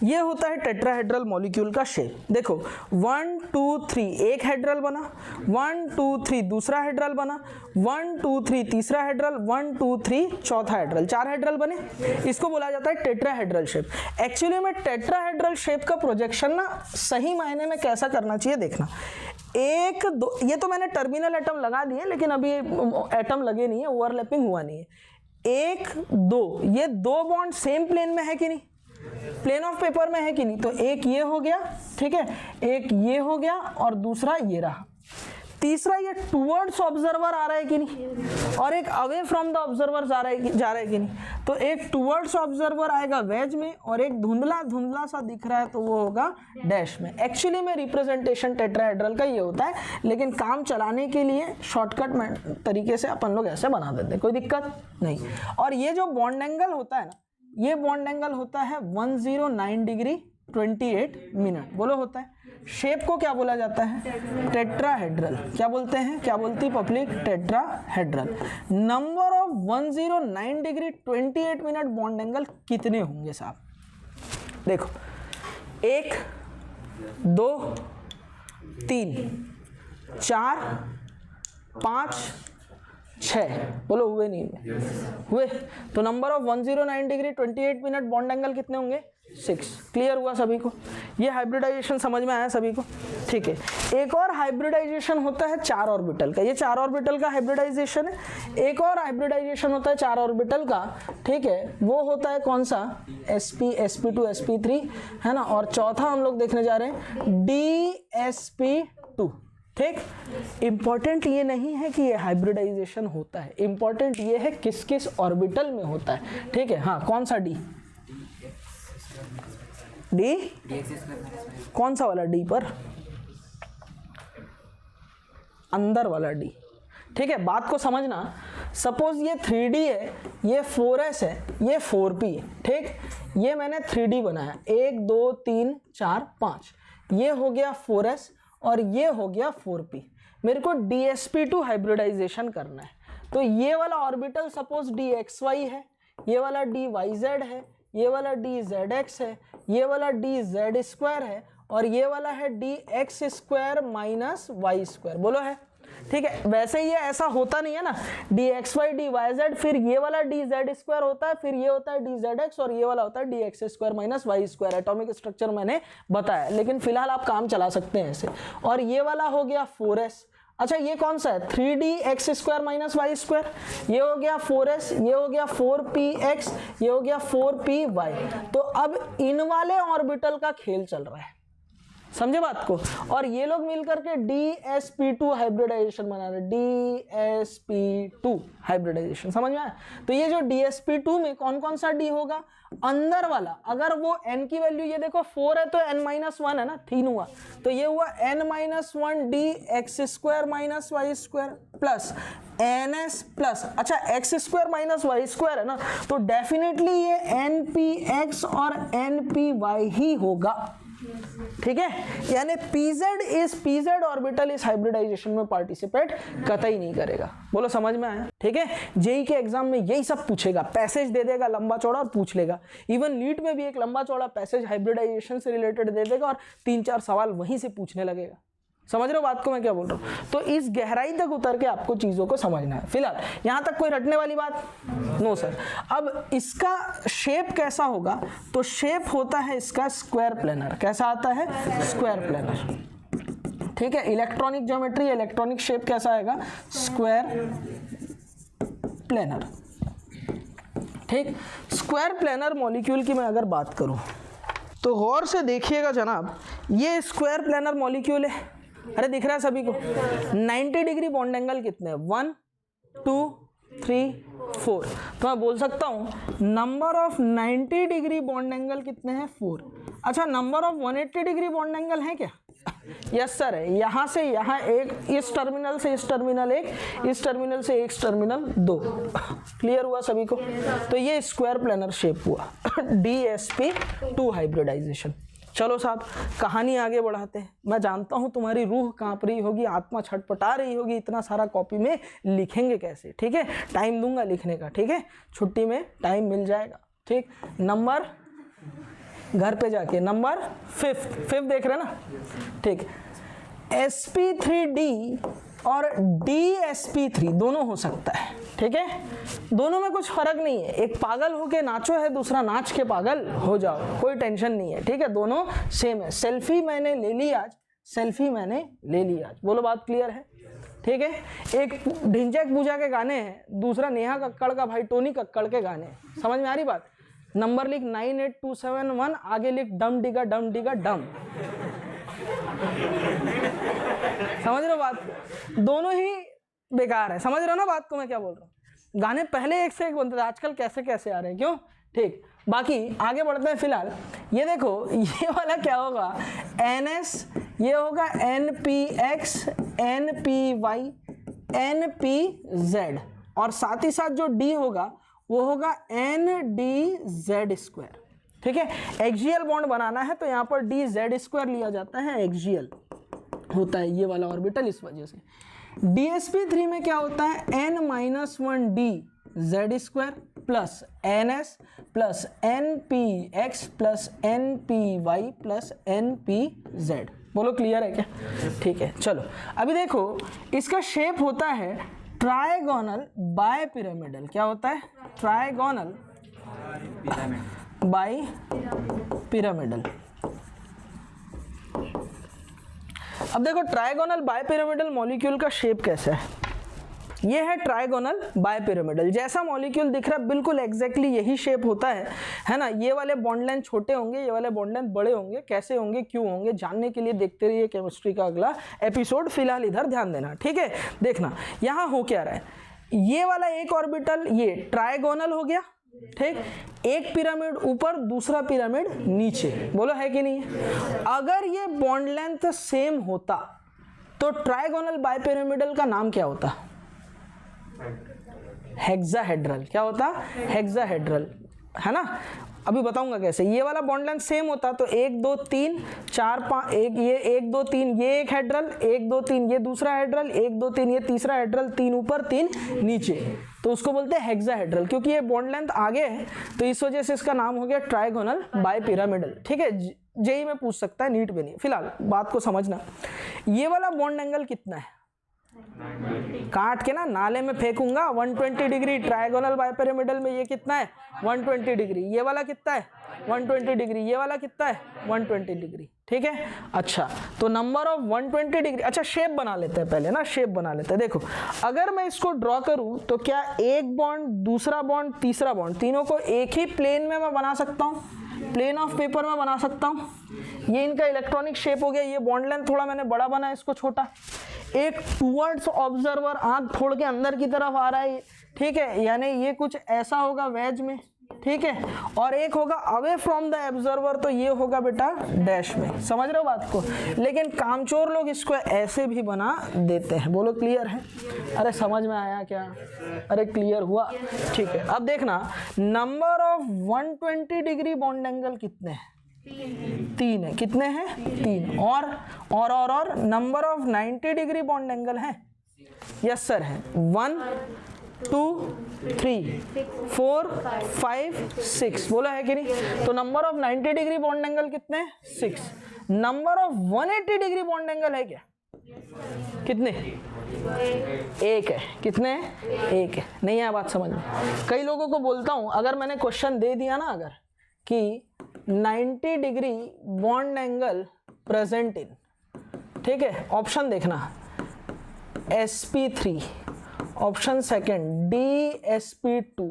ये होता है टेट्राहेड्रल मॉलिक्यूल का शेप। देखो 1 2 3 एक हेड्रल बना, 1 2 3 दूसरा हेड्रल बना, 1 2 3 तीसरा हेड्रल, 1 2 3 चौथा हेड्रल, 4 हेड्रल बने। इसको बोला जाता है टेट्राहेड्रल शेप। एक्चुअली में टेट्राहेड्रल शेप का प्रोजेक्शन ना सही मायने में कैसा करना चाहिए देखना, 1 2, ये तो मैंने टर्मिनल एटम लगा दिए लेकिन अभी एटम लगे नहीं है, ओवरलैपिंग हुआ नहीं है। 1 2, ये 2 बॉन्ड सेम प्लेन में है कि नहीं, प्लेन ऑफ पेपर में है कि नहीं, तो एक ये हो गया, ठीक है, एक ये हो गया और दूसरा ये रहा। तीसरा ये टुवर्ड्स ऑब्जर्वर आ रहा है कि नहीं, और एक अवे फ्रॉम द ऑब्जर्वर जा रहा है कि नहीं। तो एक टुवर्ड्स ऑब्जर्वर आएगा वेज में और एक धुंधला धुंधला सा दिख रहा है तो वो होगा डैश में। एक्चुअली में रिप्रेजेंटेशन टेट्राहेड्रल का ये होता है, लेकिन काम चलाने के लिए शॉर्टकट तरीके से अपन लोग ऐसे बना देते हैं, कोई दिक्कत नहीं। और ये जो बॉन्ड एंगल होता है ना, ये बॉन्ड एंगल होता है 109 डिग्री 28 मिनट। बोलो होता है। शेप को क्या बोला जाता है, टेट्राहेड्रल। क्या बोलते हैं, क्या बोलती public, tetrahedral. Number of 109 degree 28 minute bond angle कितने होंगे साहब, देखो 1 2 3 4 5 6, बोलो हुए नहीं हुए, हुए। तो number of 109 degree 28 minute bond angle कितने होंगे, 6। क्लियर हुआ सभी को? ये हाइब्रिडाइजेशन समझ में आया सभी को? ठीक है। एक और हाइब्रिडाइजेशन होता है 4 ऑर्बिटल का, ये 4 ऑर्बिटल का हाइब्रिडाइजेशन है। एक और हाइब्रिडाइजेशन होता है 4 ऑर्बिटल का, ठीक है, वो होता है कौन सा? sp, sp2, sp3, है ना। और चौथा हम लोग देखने जा रहे हैं dsp2। ठीक, इंपॉर्टेंट ये नहीं है कि ये हाइब्रिडाइजेशन होता है, इंपॉर्टेंट ये है किस किस ऑर्बिटल में होता है। ठीक है, हाँ, कौन सा डी? डी कौन सा वाला? डी पर अंदर वाला डी। ठीक है, बात को समझना। सपोज ये 3D है, ये 4s है, ये 4p है। ठीक, ये मैंने 3D बनाया, 1 2 3 4 5, ये हो गया 4s और ये हो गया 4p। मेरे को dsp2 हाइब्रिडाइजेशन करना है, तो ये वाला ऑर्बिटल सपोज dxy है, ये वाला dyz है, ये वाला dzx है, ये वाला dz² है और ये वाला है dx² माइनस y²। बोलो है? ठीक है, वैसे ये ऐसा होता नहीं है ना, dxy dyz, फिर ये वाला dz² होता है, फिर ये होता है dzx और ये वाला होता है dx² minus y²। Atomic structure मैंने बताया, लेकिन फिलहाल आप काम चला सकते हैं ऐसे। और ये वाला हो गया 4s। अच्छा, ये कौन सा है? 3dx² minus y²। ये हो गया 4s, ये हो गया 4px, ये हो गया 4py। तो अब इन वाले ऑर्बिटल का खेल चल रहा है, समझे बात को? और ये लोग मिलकर के dsp2 हाइब्रिडाइजेशन बना रहे, dsp2 हाइब्रिडाइजेशन। समझ में आया? तो ये जो dsp2 में कौन कौन सा d होगा? अंदर वाला, अगर वो n की वैल्यू, ये देखो 4 है तो n-1 है ना, 3 हुआ, तो ये हुआ n-1 dx² minus y² plus ns plus, अच्छा x² माइनस y² है ना, तो डेफिनेटली ये npx और npy ही होगा। ठीक है, यानी pz ऑर्बिटल इस हाइब्रिडाइजेशन में पार्टिसिपेट कतई नहीं करेगा। बोलो समझ में आया? ठीक है, जेई के एग्जाम में यही सब पूछेगा, पैसेज दे देगा लंबा चौड़ा और पूछ लेगा। इवन नीट में भी एक लंबा चौड़ा पैसेज हाइब्रिडाइजेशन से रिलेटेड दे देगा और 3-4 सवाल वहीं से पूछने लगेगा। समझ रहे हो बात को मैं क्या बोल रहा हूँ? तो इस गहराई तक उतर के आपको चीज़ों को समझना है। फिलहाल यहाँ तक कोई रटने वाली बात? No sir. अब इसका शेप कैसा होगा? तो शेप होता है इसका स्क्वायर प्लेनर। कैसा आता है? Square planar. ठीक है, इलेक्ट्रॉनिक ज्योमेट्री, इलेक्ट्रॉनिक शेप कैसा आएगा? Square planar. ठीक, स्क्वायर प्लेनर मॉलिक्यूल की मैं अगर बात करूँ तो गौर से देखिएगा जनाब, ये स्क्वायर प्लेनर मॉलिक्यूल है। अरे दिख रहा है सभी को? 90 डिग्री बॉन्ड एंगल कितने हैं? 1 2 3 4। तो मैं बोल सकता हूँ number of 90 degree bond angle कितने हैं? 4। अच्छा, number of 180 degree bond angle है क्या? यस सर है। यहाँ से यहाँ एक, इस टर्मिनल से इस टर्मिनल एक, इस टर्मिनल से एक टर्मिनल 2। क्लियर हुआ सभी को? तो ये स्क्वायर प्लेनर शेप हुआ dsp2 हाइब्रिडाइजेशन। चलो साहब, कहानी आगे बढ़ाते हैं। मैं जानता हूँ तुम्हारी रूह कांप रही होगी, आत्मा छटपटा रही होगी, इतना सारा कॉपी में लिखेंगे कैसे? ठीक है, टाइम दूंगा लिखने का। ठीक है, छुट्टी में टाइम मिल जाएगा। ठीक, नंबर घर पे जाके नंबर 5th देख रहे ना? ठीक, sp3d और dsp3 दोनों हो सकता है। ठीक है, दोनों में कुछ फर्क नहीं है। एक पागल होके नाचो है, दूसरा नाच के पागल हो जाओ, कोई टेंशन नहीं है। ठीक है, दोनों सेम है। सेल्फी मैंने ले ली आज, सेल्फी मैंने ले ली आज। बोलो बात क्लियर है? ठीक है, एक ढिंचैक पूजा के गाने हैं, दूसरा नेहा कक्कड़ का भाई टोनी कक्कड़ के गाने। समझ में आ रही बात? नंबर लिख 98271, आगे लिख डम डिगा डम। समझ रहे हो बात? दोनों ही बेकार है। समझ रहे हो ना बात को मैं क्या बोल रहा हूँ? गाने पहले एक से एक बनते थे, आजकल कैसे कैसे आ रहे हैं, क्यों? ठीक, बाकी आगे बढ़ते हैं। फिलहाल ये देखो, ये वाला क्या होगा? ns, ये होगा npx, npy, npz, और साथ ही साथ जो d होगा वो होगा ndz²। ठीक है, एक्सियल बॉन्ड बनाना है तो यहाँ पर dz² लिया जाता है, एक्सियल होता है ये वाला ऑर्बिटल, इस वजह से। dsp3 में क्या होता है? n-1 dz² plus ns plus npx plus npy plus npz। बोलो क्लियर है क्या? ठीक है, चलो अभी देखो, इसका शेप होता है ट्राइगोनल बाय पिरामिडल। क्या होता है? Trigonal bi pyramidal. अब देखो ट्राइगोनल बाई पिरामिडल मॉलिक्यूल का शेप कैसा है। ये है ट्राइगोनल बाई पिरामिडल, जैसा मॉलिक्यूल दिख रहा है बिल्कुल एग्जैक्टली यही शेप होता है ना। ये वाले बॉन्ड लेंथ छोटे होंगे, ये वाले बॉन्ड लेंथ बड़े होंगे। कैसे होंगे, क्यों होंगे, जानने के लिए देखते रहिए केमिस्ट्री का अगला एपिसोड। फिलहाल इधर ध्यान देना, ठीक है। देखना यहाँ हो क्या रहा है, ये वाला एक ऑर्बिटल ये ट्राइगोनल हो गया, ठीक, एक पिरामिड ऊपर दूसरा पिरामिड नीचे, बोलो है कि नहीं। अगर ये बॉन्ड लेंथ सेम होता तो ट्राइगोनल बाइपिरामिडल का नाम क्या होता, हेक्साहेड्रल। क्या होता, हेक्साहेड्रल, है ना। अभी बताऊंगा कैसे। ये वाला बॉन्ड लेंथ सेम होता तो 1 2 3 4 5, एक ये 1 2 3 ये एक हेड्रल, 1 2 3 ये दूसरा हेड्रल, 1 2 3 ये तीसरा हेड्रल, 3 ऊपर 3 नीचे, तो उसको बोलते हैं हेक्साहेड्रल। क्योंकि ये बॉन्ड लेंथ आगे है तो इस वजह से इसका नाम हो गया ट्राइगोनल बाइपिरामिडल, ठीक है। जेई में पूछ सकता है, नीट में नहीं। फिलहाल बात को समझना, ये वाला बॉन्ड एंगल कितना है, काट के ना नाले में फेंकूंगा, 120 डिग्री। ट्राइगोनल बाइपिरामिडल में ये कितना है, 120 डिग्री। ये वाला कितना है, 120 डिग्री। ये वाला कितना है, 120 डिग्री, ठीक है। अच्छा, तो नंबर ऑफ 120 डिग्री। अच्छा, शेप बना लेते हैं पहले ना, शेप बना लेते हैं। देखो, अगर मैं इसको ड्रॉ करूं तो क्या एक बॉन्ड, दूसरा बॉन्ड, तीसरा बॉन्ड, तीनों को एक ही प्लेन में मैं बना सकता हूं, प्लेन ऑफ पेपर में बना सकता हूं। ये इनका इलेक्ट्रॉनिक शेप हो गया। ये बॉन्ड लेंथ थोड़ा मैंने बड़ा बनाया, इसको छोटा। एक टूवर्ड्स ऑब्जर्वर, आंख फोड़ के अंदर की तरफ आ रहा है, ठीक है, यानी ये कुछ ऐसा होगा वेज में, ठीक है। और एक होगा अवे फ्रॉम द ऑब्जर्वर, तो ये होगा बेटा डैश में। समझ रहे हो बात को। लेकिन कामचोर लोग इसको ऐसे भी बना देते हैं। बोलो क्लियर है। अरे समझ में आया क्या, अरे क्लियर हुआ, ठीक है। अब देखना, number of 120 degree bond angle कितने हैं, 3 है। कितने हैं, 3। और number of 90 degree bond angle है, यस सर है, 1 2 3 4 5 6, बोला है कि नहीं। तो number of 90 degree bond angle कितने हैं, 6। Number of 180 degree bond angle है क्या, कितने, 1 है। कितने, 1 है। नहीं है बात समझ में। कई लोगों को बोलता हूं, अगर मैंने क्वेश्चन दे दिया ना, अगर कि 90 degree bond angle present in, ठीक है, ऑप्शन देखना, sp3, option second dsp2,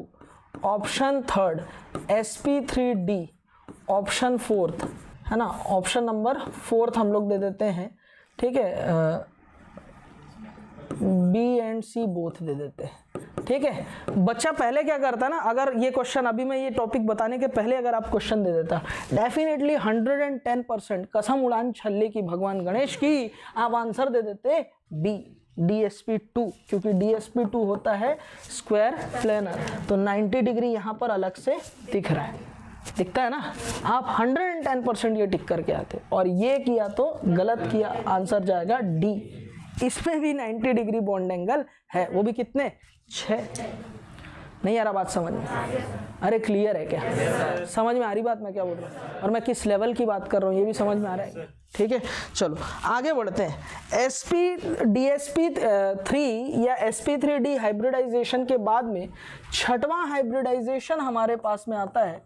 option third sp3d, option fourth, है ना, ऑप्शन नंबर 4 हम लोग दे देते हैं, ठीक है, B and C both they देते हैं, ठीक है। बच्चा पहले क्या करता ना, अगर ये क्वेश्चन अभी मैं ये टॉपिक बताने के पहले अगर आप क्वेश्चन दे देता, डेफिनेटली 110% कसम उड़ान छल्ले की भगवान गणेश की, आप आंसर दे देते B, DSP2, क्योंकि DSP2 होता है स्क्वायर प्लेनर। तो 90 डिग्री यहाँ पर अलग से दिख रहा है, दिखता है ना। आप 110% ये टिक करके आते, और ये किया तो गलत किया, आंसर जाएगा D। इसमें भी 90 डिग्री बॉन्ड एंगल है, वो भी कितने, 6। नहीं आ रहा बात समझ में, अरे क्लियर है क्या, समझ में आ रही बात मैं क्या बोल रहा हूँ, और मैं किस लेवल की बात कर रहा हूँ ये भी समझ में आ रहा है, ठीक है। चलो आगे बढ़ते हैं। DSP3 या sp3d हाइब्रिडाइजेशन के बाद में छठवां हाइब्रिडाइजेशन हमारे पास में आता है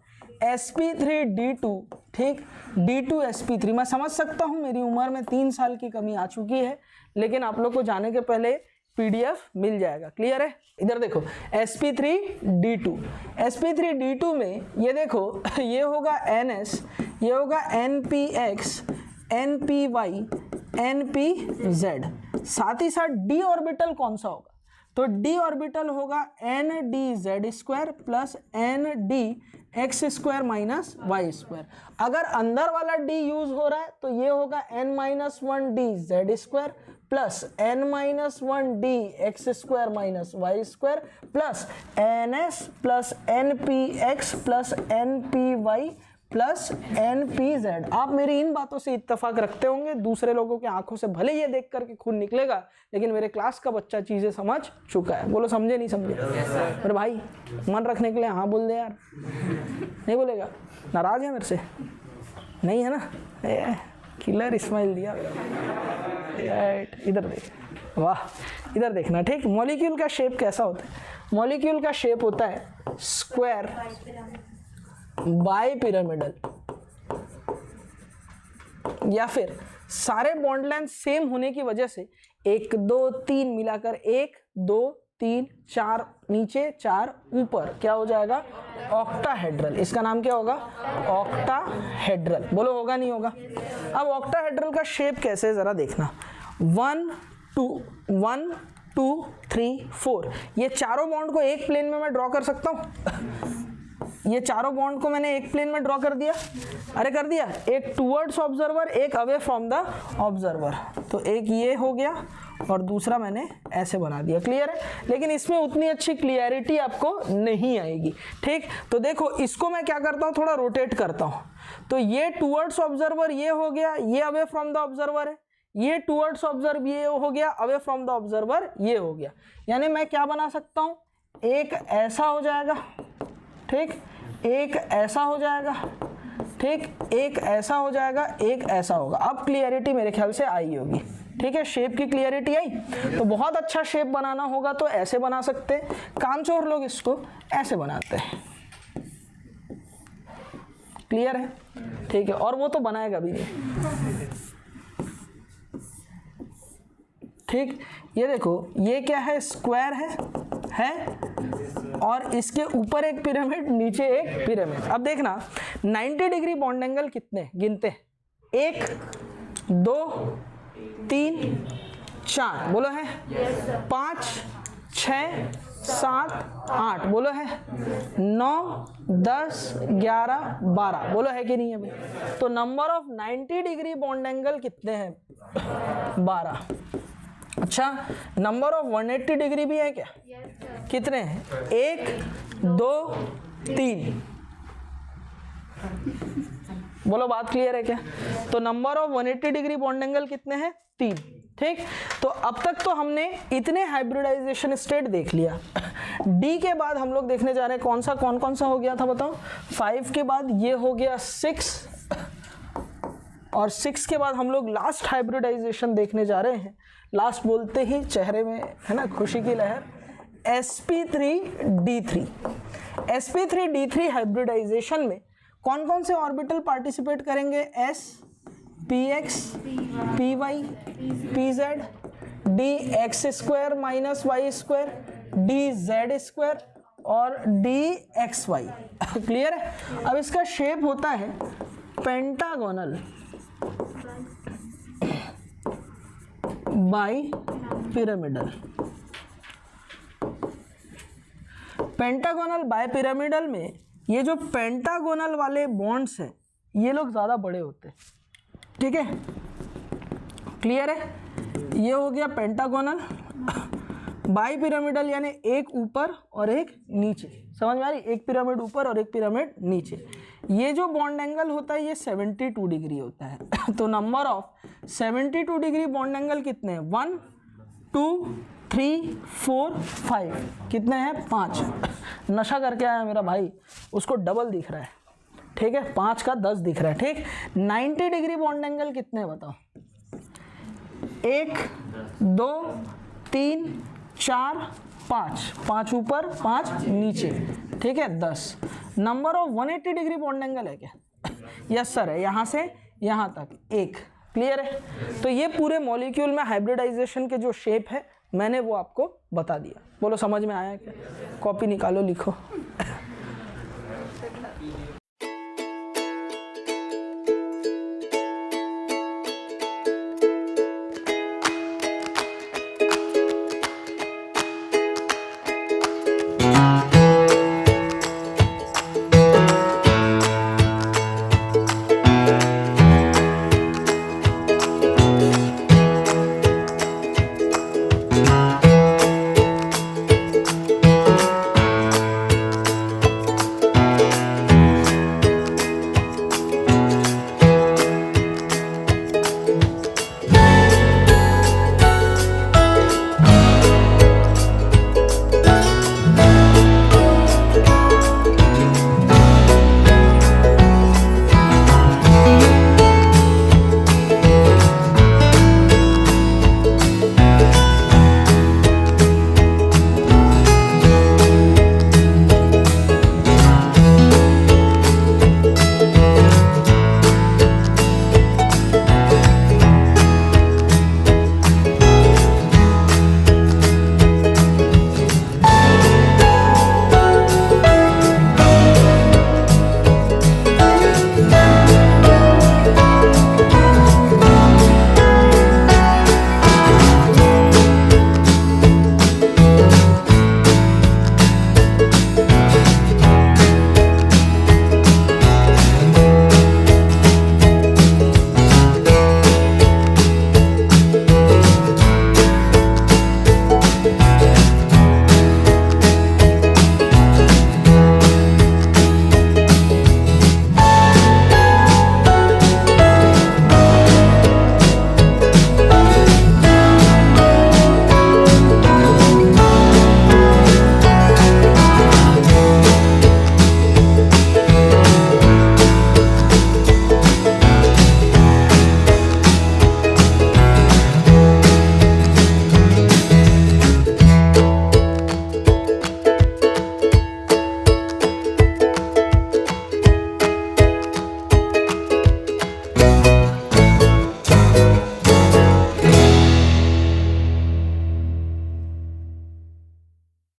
sp3d2, ठीक, d2sp3। मैं समझ सकता हूँ मेरी उम्र में 3 साल की कमी आ चुकी है, लेकिन आप लोग को जाने के पहले PDF मिल जाएगा, क्लियर है। इधर देखो, sp3d2, sp3d2 में ये देखो, ये होगा NS, ये होगा NPX, NPY, NPZ, साथ ही साथ d ऑर्बिटल कौन सा होगा, तो d ऑर्बिटल होगा NDZ² plus NDX² minus y²। अगर अंदर वाला d यूज हो रहा है तो ये होगा n-1dz² plus n-1dx² minus y² plus ns plus npx plus npy plus npz। आप मेरी इन बातों से इत्तेफाक रखते होंगे, दूसरे लोगों की आंखों से भले ये देख करके खून निकलेगा, लेकिन मेरे क्लास का बच्चा चीजें समझ चुका है। बोलो समझे नहीं समझे, मेरे भाई मन रखने के लिए हाँ बोल दे यार, नहीं बोलेगा, नाराज है मेरे से, नहीं है ना, किलर स्माइल दिया। इधर देख, वाह, इधर देखना, ठीक। मॉलिक्यूल का शेप कैसा होता है, मॉलिक्यूल का शेप होता है स्क्वायर बाई पिरामिडल, या फिर सारे बॉन्ड लेंथ सेम होने की वजह से 1 2 3 मिलाकर 1 2 3 4 नीचे 4 ऊपर क्या हो जाएगा, ऑक्टाहेड्रल। इसका नाम क्या होगा, ऑक्टाहेड्रल। बोलो होगा नहीं होगा। अब ऑक्टाहेड्रल का शेप कैसे है जरा देखना, 1 2 3 4, ये चारों बॉन्ड को एक प्लेन में मैं ड्रॉ कर सकता हूँ। ये चारों बॉन्ड को मैंने एक प्लेन में ड्रॉ कर दिया, अरे कर दिया, एक टुवर्ड्स ऑब्जर्वर, एक अवे फ्रॉम द ऑब्जर्वर। तो एक ये हो गया और दूसरा मैंने ऐसे बना दिया। क्लियर है, लेकिन इसमें उतनी अच्छी क्लियरिटी आपको नहीं आएगी। ठीक, तो देखो इसको मैं क्या करता हूँ, थोड़ा रोटेट करता हूँ। तो ये टुवर्ड्स ऑब्जर्वर ये हो गया, ये अवे फ्रॉम द ऑब्जर्वर है, ये टुवर्ड्स ऑब्जर्व ये हो गया, अवे फ्रॉम द ऑब्जर्वर ये हो गया। यानी मैं क्या बना सकता हूँ, एक ऐसा हो जाएगा, ठीक, एक ऐसा हो जाएगा, ठीक, एक ऐसा हो जाएगा, एक ऐसा होगा। अब क्लियरिटी मेरे ख्याल से आई होगी। ठीक है, शेप की क्लियरिटी आई। तो बहुत अच्छा शेप बनाना होगा तो ऐसे बना सकते हैं, कामचोर लोग इसको ऐसे बनाते हैं। क्लियर है, ठीक है, और वो तो बनाएगा भी नहीं। ठीक, ये देखो ये क्या है, स्क्वायर है और इसके ऊपर एक पिरामिड, नीचे एक पिरामिड। अब देखना 90 डिग्री बॉन्ड एंगल कितने गिनते, 1 2 3 4 बोलो है, 5 6 7 8 बोलो है, 9 10 11 12 बोलो है कि नहीं है भाई। तो number of 90 degree bond angle कितने हैं, 12। अच्छा, नंबर ऑफ 180 डिग्री भी है क्या, कितने हैं, 1 2 3 बोलो, बात क्लियर है क्या। तो number of 180 degree bond angle कितने हैं, 3। ठीक, तो अब तक तो हमने इतने हाइब्रिडाइजेशन स्टेट देख लिया। डी के बाद हम लोग देखने जा रहे हैं कौन कौन सा हो गया था बताओ, 5 के बाद ये हो गया 6, और 6 के बाद हम लोग लास्ट हाइब्रिडाइजेशन देखने जा रहे हैं। लास्ट बोलते ही चेहरे में है ना खुशी की लहर, sp3d3। sp3d3 हाइब्रिडाइजेशन में कौन कौन से ऑर्बिटल पार्टिसिपेट करेंगे, s px py pz dx² minus y square dz² और dxy। क्लियर है। अब इसका शेप होता है pentagonal bipyramidal. Pentagonal bipyramidal में ये जो पेंटागोनल वाले बॉन्ड्स हैं ये लोग ज़्यादा बड़े होते हैं। ठीक है, क्लियर है। ये हो गया पेंटागोनल बाई पिरामिडल, यानी एक ऊपर और एक नीचे। समझ में आ रही, एक पिरामिड ऊपर और एक पिरामिड नीचे। ये जो बॉन्ड एंगल होता है ये 72 डिग्री होता है। तो number of 72 degree bond angle कितने हैं, 1 2 3 4 5 कितने हैं, 5। नशा करके आया मेरा भाई, उसको डबल दिख रहा है। ठीक है, 5 का 10 दिख रहा है। ठीक, 90 डिग्री बॉन्ड एंगल कितने हैं बताओ, 1 2 3 4 5, 5 ऊपर 5 नीचे। ठीक है, 10। Number of 180 degree bond angle है क्या, यस सर है, यहाँ से यहाँ तक 1। क्लियर है। तो ये पूरे मॉलिक्यूल में हाइब्रिडाइजेशन के जो शेप है मैंने वो आपको बता दिया। बोलो समझ में आया क्या, कॉपी निकालो लिखो।